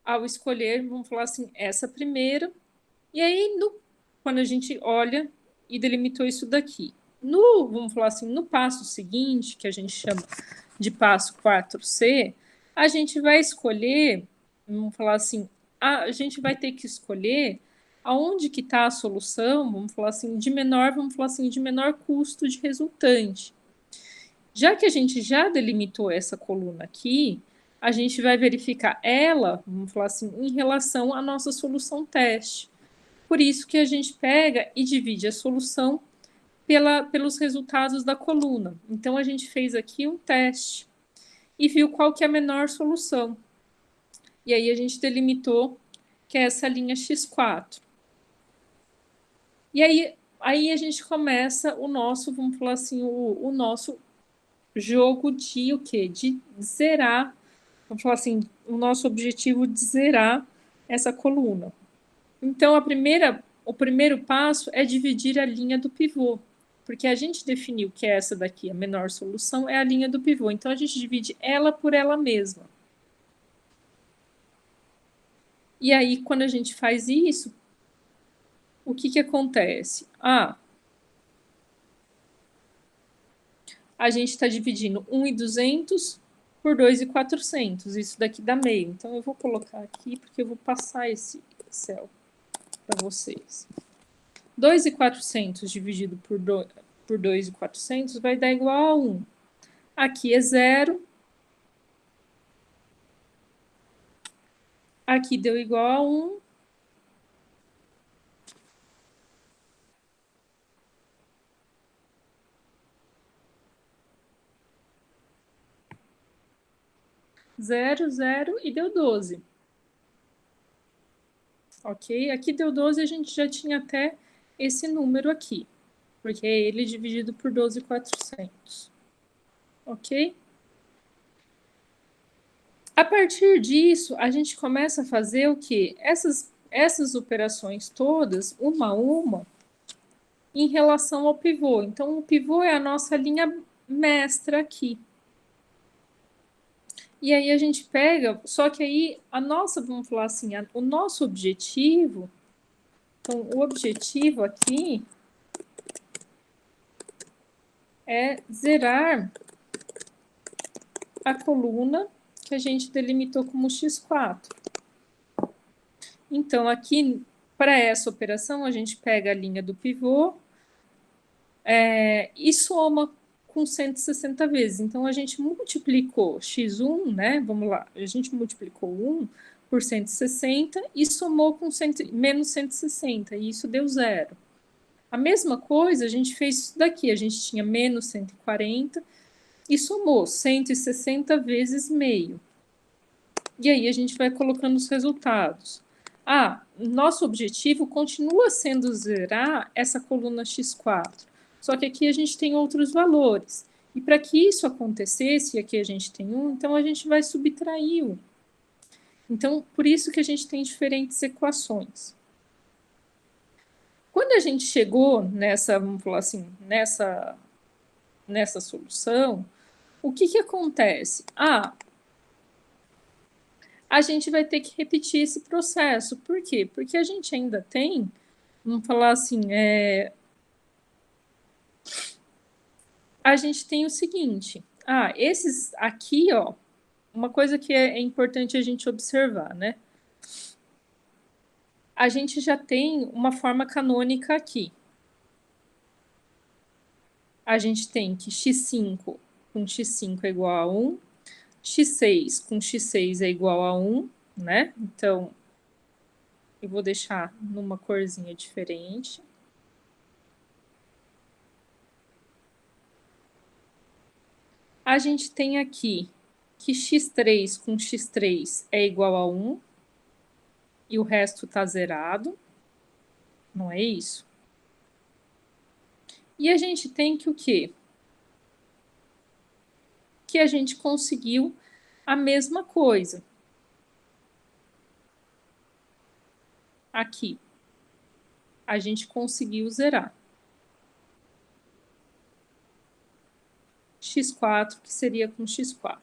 Ao escolher, vamos falar assim, essa primeira. E aí, quando a gente olha e delimitou isso daqui, vamos falar assim, no passo seguinte, que a gente chama de passo 4C, a gente vai escolher, vamos falar assim, a gente vai ter que escolher aonde que está a solução, vamos falar assim, vamos falar assim, de menor custo de resultante. Já que a gente já delimitou essa coluna aqui, a gente vai verificar ela, vamos falar assim, em relação à nossa solução teste. Por isso que a gente pega e divide a solução pelos resultados da coluna. Então, a gente fez aqui um teste e viu qual que é a menor solução. E aí, a gente delimitou que é essa linha x4. E aí a gente começa o nosso, vamos falar assim, o nosso jogo de o quê? De zerar, vamos falar assim, o nosso objetivo de zerar essa coluna. Então, o primeiro passo é dividir a linha do pivô, porque a gente definiu que essa daqui, a menor solução, é a linha do pivô. Então, a gente divide ela por ela mesma. E aí, quando a gente faz isso, o que acontece? A gente está dividindo 1.200 por 2.400. Isso daqui dá meio. Então, eu vou colocar aqui, porque eu vou passar esse Excel para vocês. 2.400 dividido por 2.400 vai dar igual a 1. Aqui é 0. Aqui deu igual a 1. Zero, 0 e deu 12. Ok? Aqui deu 12, a gente já tinha até esse número aqui, porque é ele dividido por 12.400. Ok? A partir disso, a gente começa a fazer o quê? Essas operações todas, uma a uma, em relação ao pivô. Então, o pivô é a nossa linha mestra aqui. E aí a gente pega, só que aí vamos falar assim, o nosso objetivo, então o objetivo aqui é zerar a coluna que a gente delimitou como x4. Então, aqui, para essa operação, a gente pega a linha do pivô e soma com 160 vezes. Então, a gente multiplicou x1, né? Vamos lá, a gente multiplicou 1 por 160 e somou com menos 160, e isso deu zero. A mesma coisa, a gente fez isso daqui, a gente tinha menos 140 e somou 160 vezes meio. E aí a gente vai colocando os resultados. Nosso objetivo continua sendo zerar essa coluna x4, só que aqui a gente tem outros valores. E para que isso acontecesse, e aqui a gente tem 1, então a gente vai subtrair 1. Então, por isso que a gente tem diferentes equações. Quando a gente chegou nessa, vamos falar assim, nessa solução, o que acontece? A gente vai ter que repetir esse processo. Por quê? Porque a gente ainda tem, vamos falar assim, a gente tem o seguinte, esses aqui, ó, uma coisa que é importante a gente observar, né? A gente já tem uma forma canônica aqui. A gente tem que x5 com x5 é igual a 1, x6 com x6 é igual a 1, né? Então, eu vou deixar numa corzinha diferente. A gente tem aqui que x3 com x3 é igual a 1 e o resto está zerado, não é isso? E a gente tem que o quê? Que a gente conseguiu a mesma coisa. Aqui, a gente conseguiu zerar. x4, que seria com x4.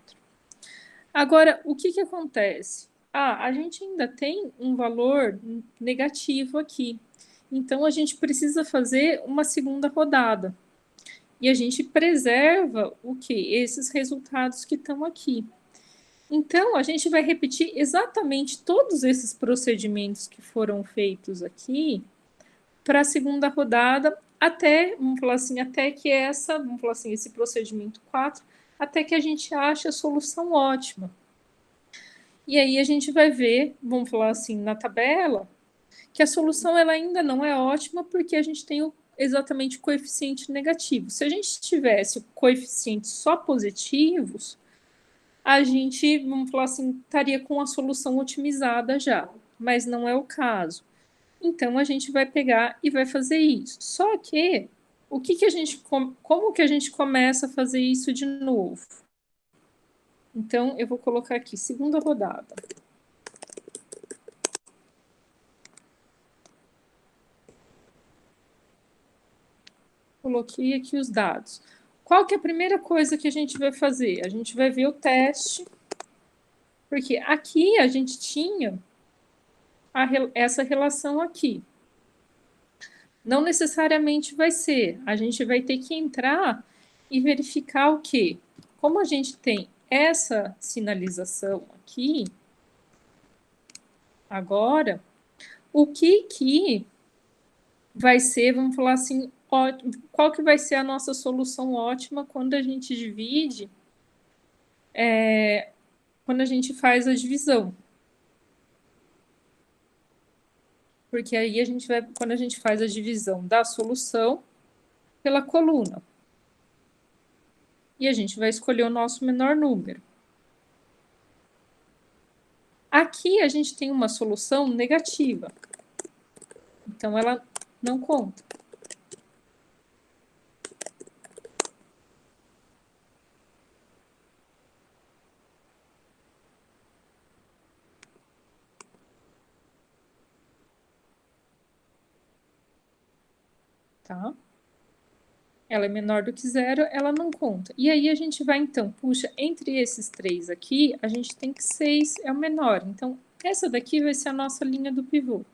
Agora, o que acontece? A gente ainda tem um valor negativo aqui. Então, a gente precisa fazer uma segunda rodada. E a gente preserva o quê? Esses resultados que estão aqui. Então, a gente vai repetir exatamente todos esses procedimentos que foram feitos aqui para a segunda rodada, até, vamos falar assim, até que vamos falar assim, esse procedimento 4, até que a gente ache a solução ótima. E aí a gente vai ver, vamos falar assim, na tabela, que a solução ela ainda não é ótima porque a gente tem exatamente o coeficiente negativo. Se a gente tivesse coeficientes só positivos, a gente, vamos falar assim, estaria com a solução otimizada já, mas não é o caso. Então, a gente vai pegar e vai fazer isso. Só que, como que a gente começa a fazer isso de novo? Então, eu vou colocar aqui, segunda rodada. Coloquei aqui os dados. Qual que é a primeira coisa que a gente vai fazer? A gente vai ver o teste, porque aqui a gente tinha essa relação aqui. Não necessariamente vai ser. A gente vai ter que entrar e verificar o quê? Como a gente tem essa sinalização aqui, agora, o que vai ser, vamos falar assim, qual que vai ser a nossa solução ótima quando a gente divide, quando a gente faz a divisão. Porque aí a gente vai, quando a gente faz a divisão da solução pela coluna. E a gente vai escolher o nosso menor número. Aqui a gente tem uma solução negativa. Então, ela não conta. Tá? Ela é menor do que zero, ela não conta. E aí a gente vai, então, puxa, entre esses três aqui, a gente tem que 6 é o menor. Então, essa daqui vai ser a nossa linha do pivô.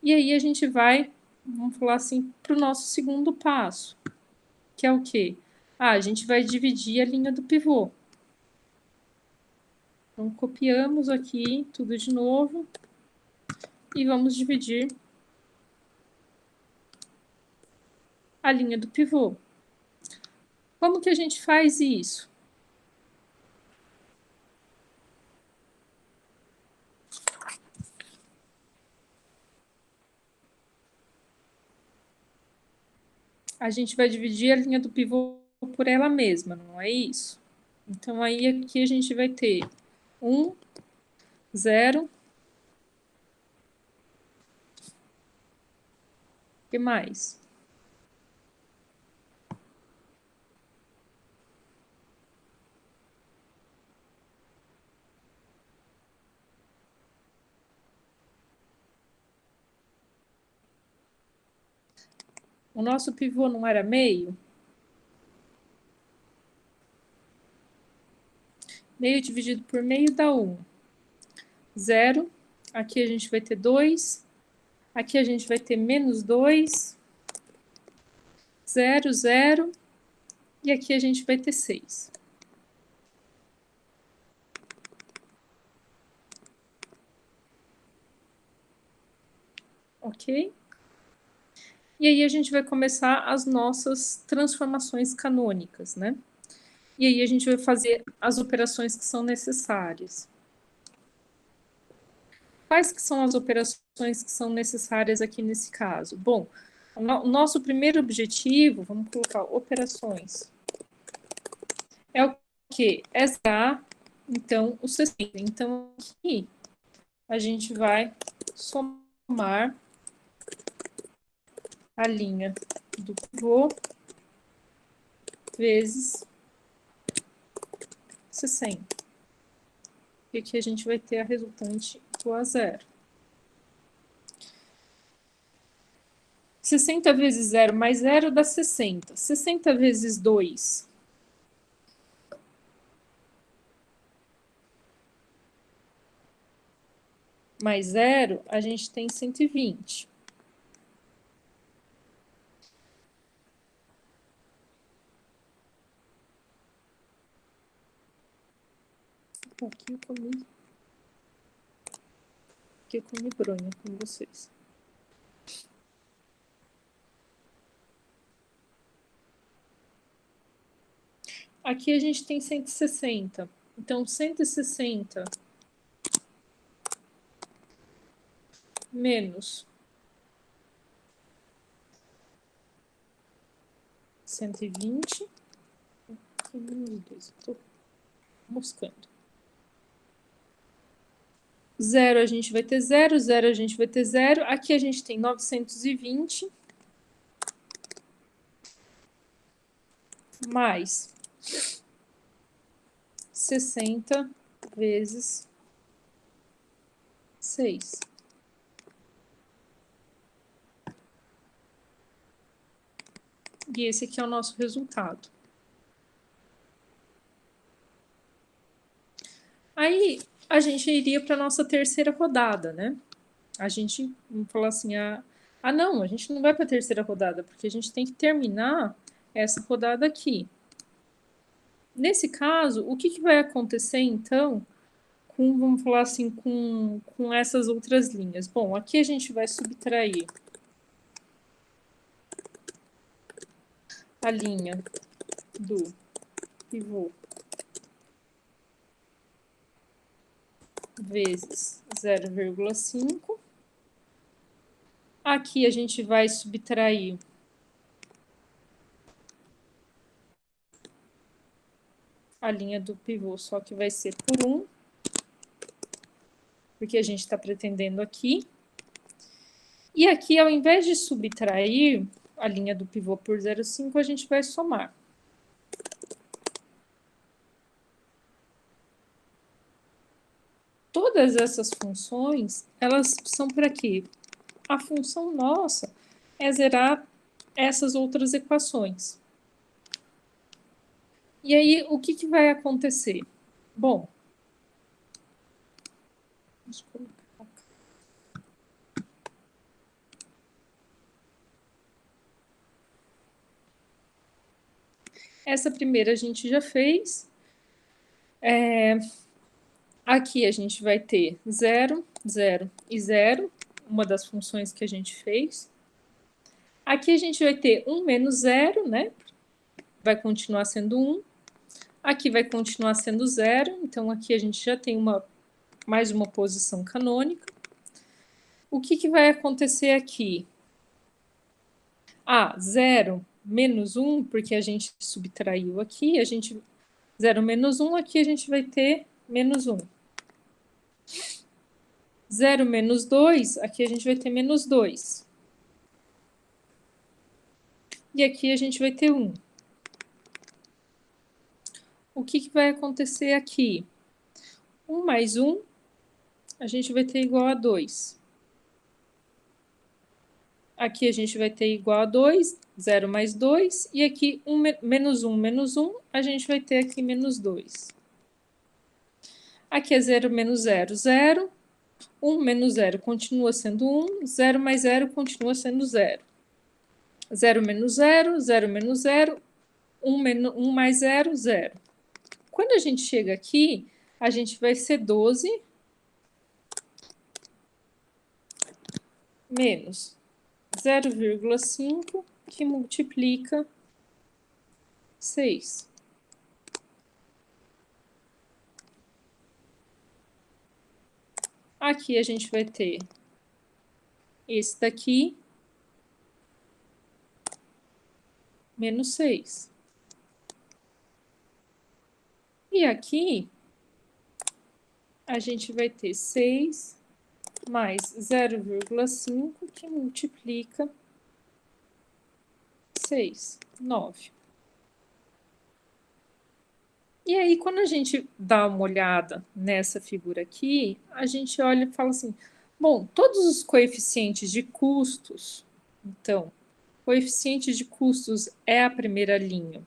E aí a gente vai, vamos falar assim, para o nosso segundo passo, que é o quê? A gente vai dividir a linha do pivô. Então, copiamos aqui tudo de novo e vamos dividir a linha do pivô. Como que a gente faz isso? A gente vai dividir a linha do pivô por ela mesma, não é isso? Então, aí aqui a gente vai ter 1, 0. O que mais? O nosso pivô não era meio? Meio dividido por meio dá 1. 0. Aqui a gente vai ter 2. Aqui a gente vai ter menos 2. 0, 0. E aqui a gente vai ter 6. Ok? E aí a gente vai começar as nossas transformações canônicas, né? E aí a gente vai fazer as operações que são necessárias. Quais que são as operações que são necessárias aqui nesse caso? Bom, o nosso primeiro objetivo, vamos colocar operações, é o quê? É zerar, então, o 60. Então, aqui a gente vai somar a linha do pivô vezes 60. E aqui a gente vai ter a resultante igual a 0. 60 vezes 0 mais 0 dá 60. 60 vezes 2 mais 0, a gente tem 120. Aqui eu comi bronha com vocês. Aqui a gente tem 160. Então, 160 menos 120. Aqui, menos 2. Estou moscando. 0 a gente vai ter 0, 0 a gente vai ter 0. Aqui a gente tem 920 mais 60 vezes 6. E esse aqui é o nosso resultado. Aí a gente iria para a nossa terceira rodada, né? A gente vamos falar assim, não, a gente não vai para a terceira rodada, porque a gente tem que terminar essa rodada aqui. Nesse caso, o que vai acontecer, então, vamos falar assim, com essas outras linhas? Bom, aqui a gente vai subtrair a linha do pivô vezes 0,5. Aqui a gente vai subtrair a linha do pivô, só que vai ser por 1, porque a gente está pretendendo aqui. E aqui, ao invés de subtrair a linha do pivô por 0,5, a gente vai somar. Todas essas funções, elas são para quê? A função nossa é zerar essas outras equações. E aí, o que vai acontecer? Bom, deixa eu colocar. Essa primeira a gente já fez. Aqui a gente vai ter 0, 0 e 0, uma das funções que a gente fez. Aqui a gente vai ter 1 menos 0, né? Vai continuar sendo 1. Aqui vai continuar sendo 0, então aqui a gente já tem mais uma posição canônica. O que vai acontecer aqui? 0 menos 1, porque a gente subtraiu aqui, 0 menos 1, aqui a gente vai ter menos 1. 0 menos 2, aqui a gente vai ter menos 2. E aqui a gente vai ter 1. O que vai acontecer aqui? 1 mais 1, a gente vai ter igual a 2. Aqui a gente vai ter igual a 2, 0 mais 2, e aqui menos 1, a gente vai ter aqui menos 2. Aqui é 0 menos 0, 0. 1 menos 0 continua sendo 1, 0 mais 0 continua sendo 0. 0 menos 0, 0 menos 0, 1 mais 0, 0. Quando a gente chega aqui, a gente vai ser 12 menos 0,5, que multiplica 6. Aqui a gente vai ter esse daqui, menos 6. E aqui, a gente vai ter 6 mais 0,5, que multiplica 6, 9. E aí, quando a gente dá uma olhada nessa figura aqui, a gente olha e fala assim, bom, todos os coeficientes de custos, então, coeficiente de custos é a primeira linha.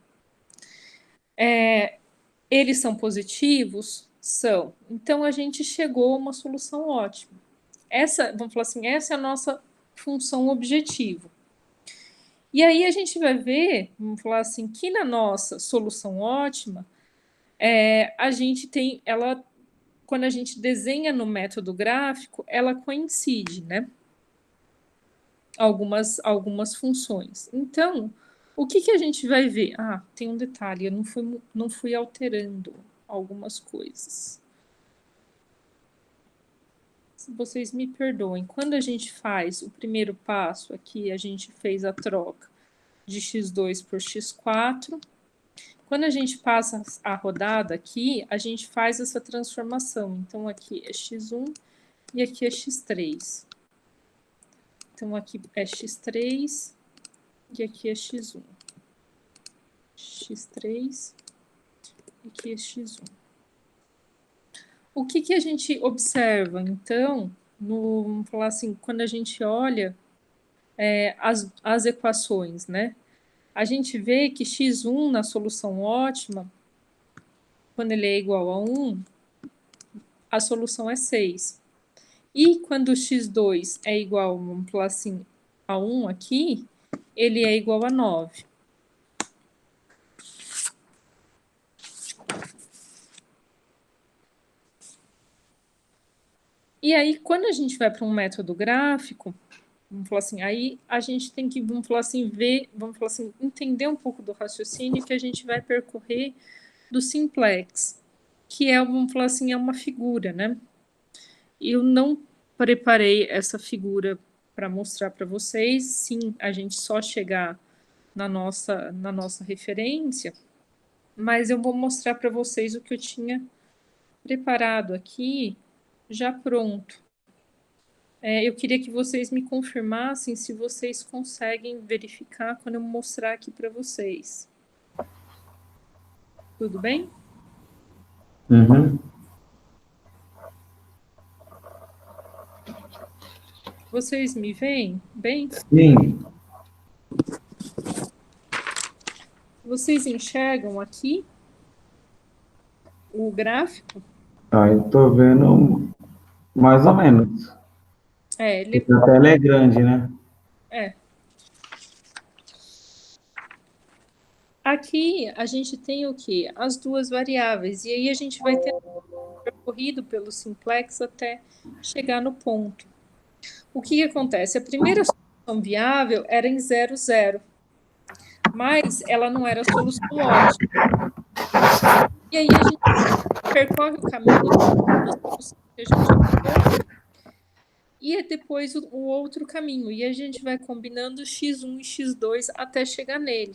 Eles são positivos? São. Então, a gente chegou a uma solução ótima. Vamos falar assim, essa é a nossa função objetivo. E aí a gente vai ver, vamos falar assim, que na nossa solução ótima, a gente tem, quando a gente desenha no método gráfico, ela coincide, né? Algumas funções. Então, o que a gente vai ver? Tem um detalhe, eu não fui alterando algumas coisas. Se vocês me perdoem, quando a gente faz o primeiro passo aqui, a gente fez a troca de x2 por x4. Quando a gente passa a rodada aqui, a gente faz essa transformação. Então, aqui é x1 e aqui é x3. Então, aqui é x3 e aqui é x1. x3 e aqui é x1. O que a gente observa, então, vamos falar assim, quando a gente olha as equações, né? A gente vê que x1 na solução ótima, quando ele é igual a 1, a solução é 6. E quando x2 é igual, vamos falar assim, a 1 aqui, ele é igual a 9. E aí, quando a gente vai para um método gráfico, vamos falar assim, aí a gente tem que, vamos falar assim, entender um pouco do raciocínio que a gente vai percorrer do simplex, que é, vamos falar assim, é uma figura, né? Eu não preparei essa figura para mostrar para vocês, sim, a gente só chegar na nossa referência, mas eu vou mostrar para vocês o que eu tinha preparado aqui, já pronto. Eu queria que vocês me confirmassem se vocês conseguem verificar quando eu mostrar aqui para vocês. Tudo bem? Uhum. Vocês me veem bem? Sim. Vocês enxergam aqui o gráfico? Eu tô vendo mais ou menos. Ele A tela é grande, né? é. Aqui a gente tem o quê? As duas variáveis. E aí a gente vai ter percorrido pelo simplex até chegar no ponto. O que acontece? A primeira solução viável era em 0, 0, mas ela não era a solução lógica. E aí a gente percorre o caminho da solução que a gente achou, e é depois o outro caminho. E a gente vai combinando x1 e x2 até chegar nele.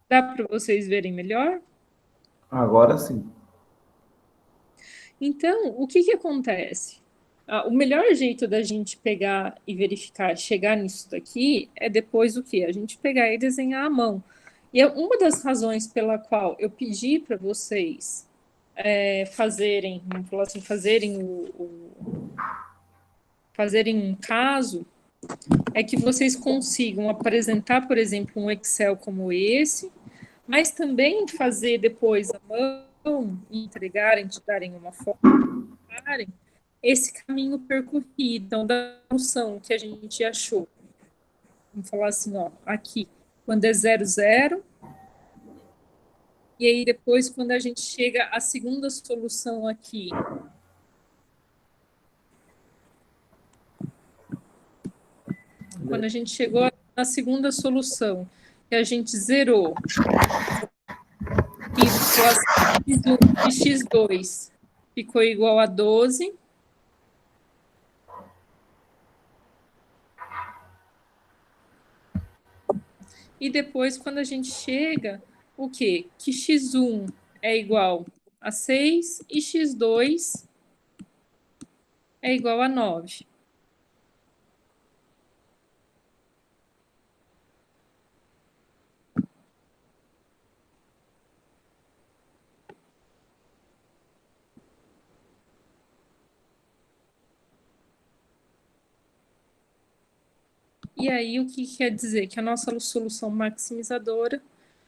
Dá para vocês verem melhor? Agora sim. Então, o que acontece? O melhor jeito da gente pegar e verificar, chegar nisso daqui, é depois o quê? A gente pegar e desenhar à mão. E uma das razões pela qual eu pedi para vocês fazerem, vamos falar assim, fazerem um caso, é que vocês consigam apresentar, por exemplo, um Excel como esse, mas também fazer depois à mão, entregarem, te darem uma foto, esse caminho percorrido, então, da função que a gente achou. Vamos falar assim, ó, aqui, quando é 0, 0, e aí depois, quando a gente chega à segunda solução aqui, quando a gente chegou na segunda solução, que a gente zerou, e x1 e x2 ficou igual a 12, e depois, quando a gente chega, o quê? Que x1 é igual a 6 e x2 é igual a 9. E aí, o que quer dizer? Que a nossa solução maximizadora,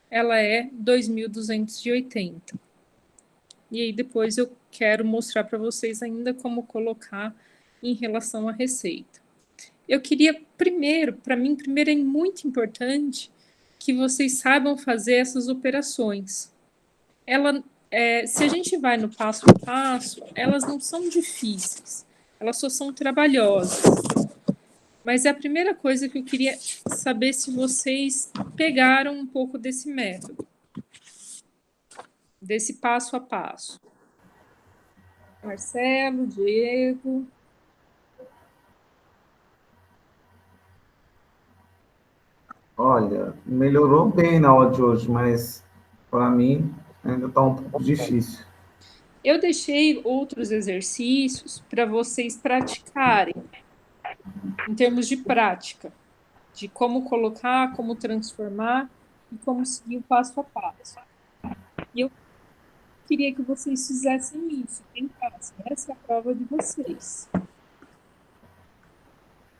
ela é 2.280. E aí, depois eu quero mostrar para vocês ainda como colocar em relação à receita. Eu queria primeiro, para mim, primeiro é muito importante que vocês saibam fazer essas operações. Se a gente vai no passo a passo, elas não são difíceis, elas só são trabalhosas. Mas é a primeira coisa que eu queria saber se vocês pegaram um pouco desse método, desse passo a passo. Marcelo, Diego. Olha, melhorou bem na aula de hoje, mas para mim ainda está um pouco difícil. Eu deixei outros exercícios para vocês praticarem, em termos de prática, de como colocar, como transformar e como seguir o passo a passo. E eu queria que vocês fizessem isso, tentassem. Essa é a prova de vocês.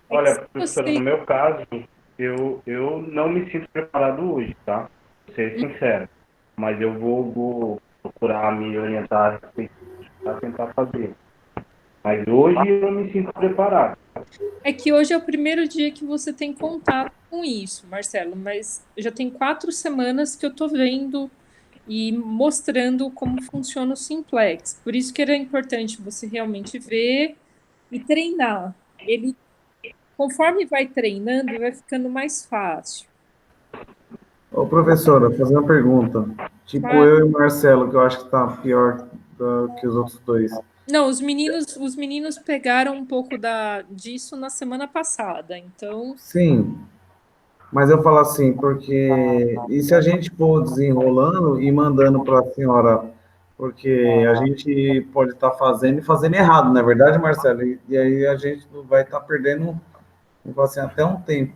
Olha, professora, no meu caso, eu não me sinto preparado hoje, tá? Vou ser sincero. Mas eu vou procurar me orientar para tentar fazer. Mas hoje eu não me sinto preparado. É que hoje é o primeiro dia que você tem contato com isso, Marcelo, mas já tem 4 semanas que eu estou vendo e mostrando como funciona o Simplex. Por isso que era importante você realmente ver e treinar. Ele, conforme vai treinando, vai ficando mais fácil. Ô, professora, fazer uma pergunta. Tipo Claro. eu e o Marcelo, que eu acho que está pior que os outros dois. Não, os meninos pegaram um pouco disso na semana passada, então. Sim, mas eu falo assim, porque e se a gente for desenrolando e mandando para a senhora, porque a gente pode estar fazendo e fazendo errado, não é verdade, Marcelo? E aí a gente vai estar perdendo, assim, até um tempo.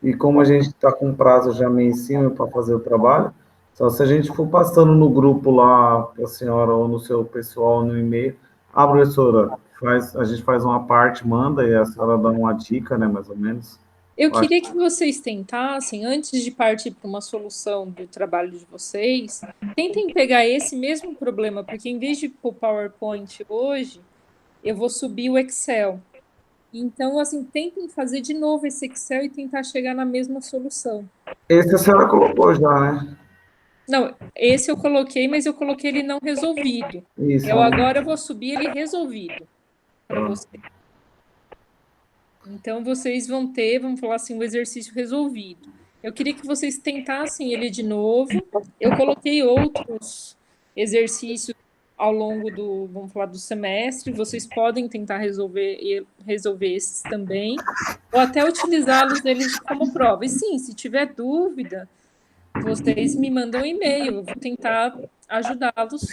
E como a gente está com prazo já meio em cima para fazer o trabalho, só se a gente for passando no grupo lá para a senhora ou no seu pessoal no e-mail, professora, a gente faz uma parte, manda e a senhora dá uma dica, né, mais ou menos. Eu queria que vocês tentassem, antes de partir para uma solução do trabalho de vocês, tentem pegar esse mesmo problema, porque em vez de ir para o PowerPoint hoje, eu vou subir o Excel. Então, assim, tentem fazer de novo esse Excel e tentar chegar na mesma solução. Esse a senhora colocou já, né? Não, esse eu coloquei, mas eu coloquei ele não resolvido. Isso. Eu agora vou subir ele resolvido para você. Então, vocês vão ter, vamos falar assim, o exercício resolvido. Eu queria que vocês tentassem ele de novo. Eu coloquei outros exercícios ao longo do, vamos falar, do semestre. Vocês podem tentar resolver esses também, ou até utilizá-los eles como prova. E sim, se tiver dúvida, vocês me mandam um e-mail. Eu vou tentar ajudá-los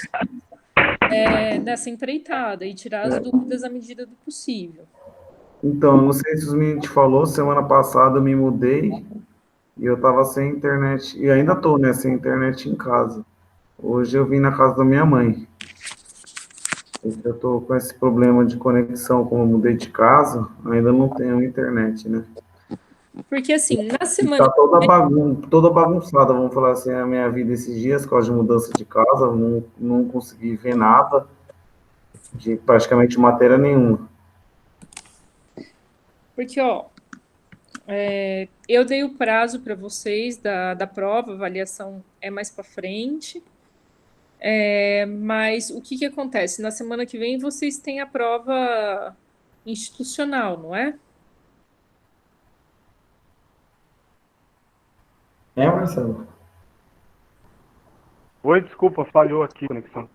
nessa empreitada e tirar as dúvidas à medida do possível. Então, não sei se os meninos te falou, semana passada eu me mudei e eu tava sem internet, e ainda tô, né, sem internet em casa. Hoje eu vim na casa da minha mãe. Eu tô com esse problema de conexão, como eu mudei de casa, ainda não tenho internet, né? Porque assim, na E semana tá toda bagunçada, vamos falar assim, a minha vida esses dias, por causa de mudança de casa, não consegui ver nada, de praticamente matéria nenhuma. Porque, ó, eu dei o prazo para vocês da prova, a avaliação é mais para frente. Mas o que acontece? Na semana que vem vocês têm a prova institucional, não é? É, Marcelo? Oi, desculpa, falhou aqui a conexão.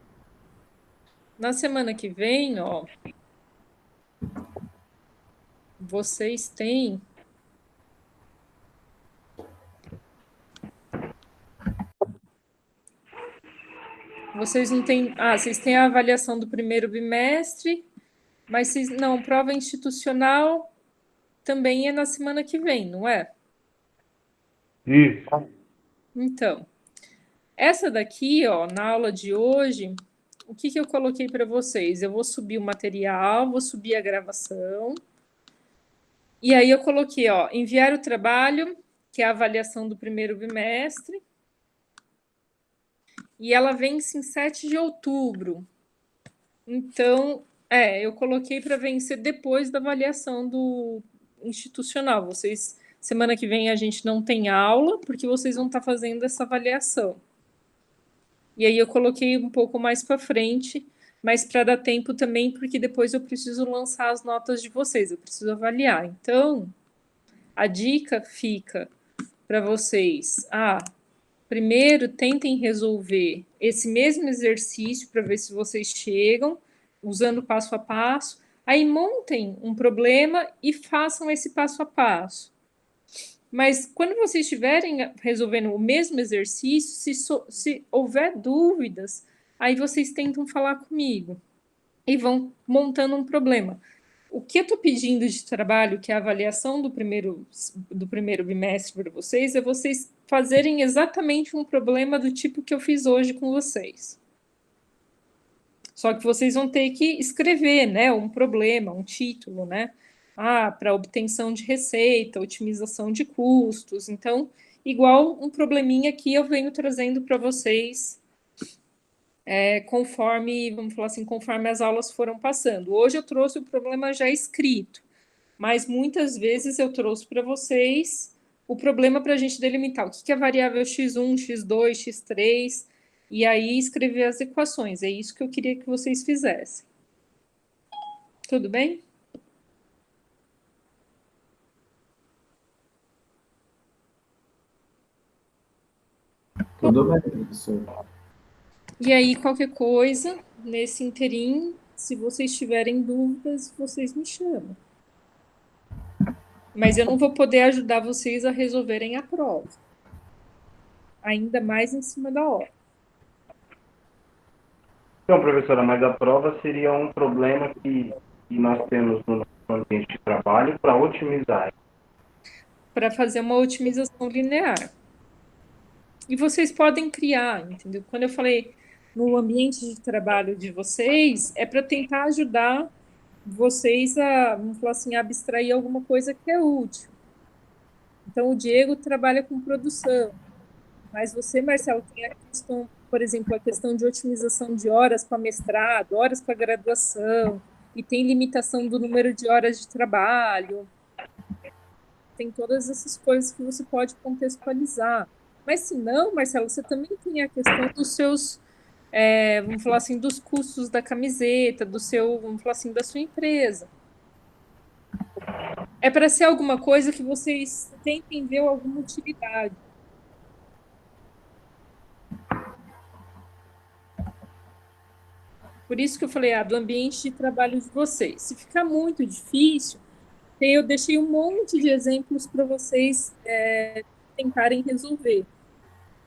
Na semana que vem, ó, vocês têm. Vocês não têm. Ah, vocês têm a avaliação do primeiro bimestre, mas vocês. Não, prova institucional também é na semana que vem, não é? Isso. Então, essa daqui, ó, na aula de hoje, o que eu coloquei para vocês? Eu vou subir o material, vou subir a gravação. E aí eu coloquei, ó, enviar o trabalho, que é a avaliação do primeiro bimestre. E ela vence em 7 de outubro. Então, eu coloquei para vencer depois da avaliação do institucional. Vocês, semana que vem a gente não tem aula, porque vocês vão estar fazendo essa avaliação. E aí eu coloquei um pouco mais para frente, mas para dar tempo também, porque depois eu preciso lançar as notas de vocês, eu preciso avaliar. Então, a dica fica para vocês. Primeiro, tentem resolver esse mesmo exercício para ver se vocês chegam, usando passo a passo. Aí montem um problema e façam esse passo a passo. Mas quando vocês estiverem resolvendo o mesmo exercício, se houver dúvidas, aí vocês tentam falar comigo e vão montando um problema. O que eu estou pedindo de trabalho, que é a avaliação do primeiro bimestre para vocês, é vocês fazerem exatamente um problema do tipo que eu fiz hoje com vocês. Só que vocês vão ter que escrever, né, um problema, um título, né? Para obtenção de receita, otimização de custos. Então, igual um probleminha que eu venho trazendo para vocês conforme, vamos falar assim, conforme as aulas foram passando. Hoje eu trouxe o problema já escrito, mas muitas vezes eu trouxe para vocês o problema para a gente delimitar o que é variável x1, x2, x3, e aí escrever as equações. É isso que eu queria que vocês fizessem. Tudo bem? Tudo bem, professor. E aí, qualquer coisa, nesse interim, se vocês tiverem dúvidas, vocês me chamam. Mas eu não vou poder ajudar vocês a resolverem a prova. Ainda mais em cima da hora. Então, professora, mas a prova seria um problema que nós temos no nosso ambiente de trabalho para otimizar. Para fazer uma otimização linear. E vocês podem criar, entendeu? Quando eu falei no ambiente de trabalho de vocês, é para tentar ajudar vocês a, vamos falar assim, a abstrair alguma coisa que é útil. Então, o Diego trabalha com produção, mas você, Marcelo, tem a questão, por exemplo, a questão de otimização de horas para mestrado, horas para graduação. e tem limitação do número de horas de trabalho, tem todas essas coisas que você pode contextualizar. Mas se não, Marcelo, você também tem a questão dos seus, vamos falar assim, dos custos da camiseta, do seu, vamos falar assim, da sua empresa. É para ser alguma coisa que vocês tentem ver alguma utilidade. Por isso que eu falei, do ambiente de trabalho de vocês. Se ficar muito difícil, eu deixei um monte de exemplos para vocês tentarem resolver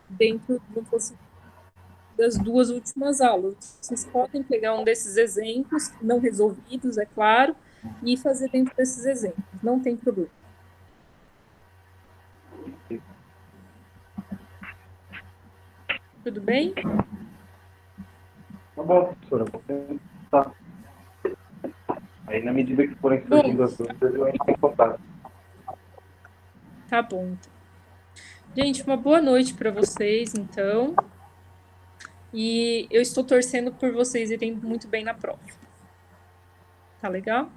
dentro das 2 últimas aulas. Vocês podem pegar um desses exemplos, não resolvidos, é claro, e fazer dentro desses exemplos. Não tem problema. Tudo bem? Tá bom, professora, vou tentar. Aí, na medida que forem surgindo as dúvidas, eu entro em contato. Tá bom. Então. Gente, uma boa noite para vocês, então. E eu estou torcendo por vocês irem muito bem na prova. Tá legal?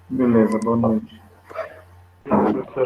Beleza, boa noite. Professora,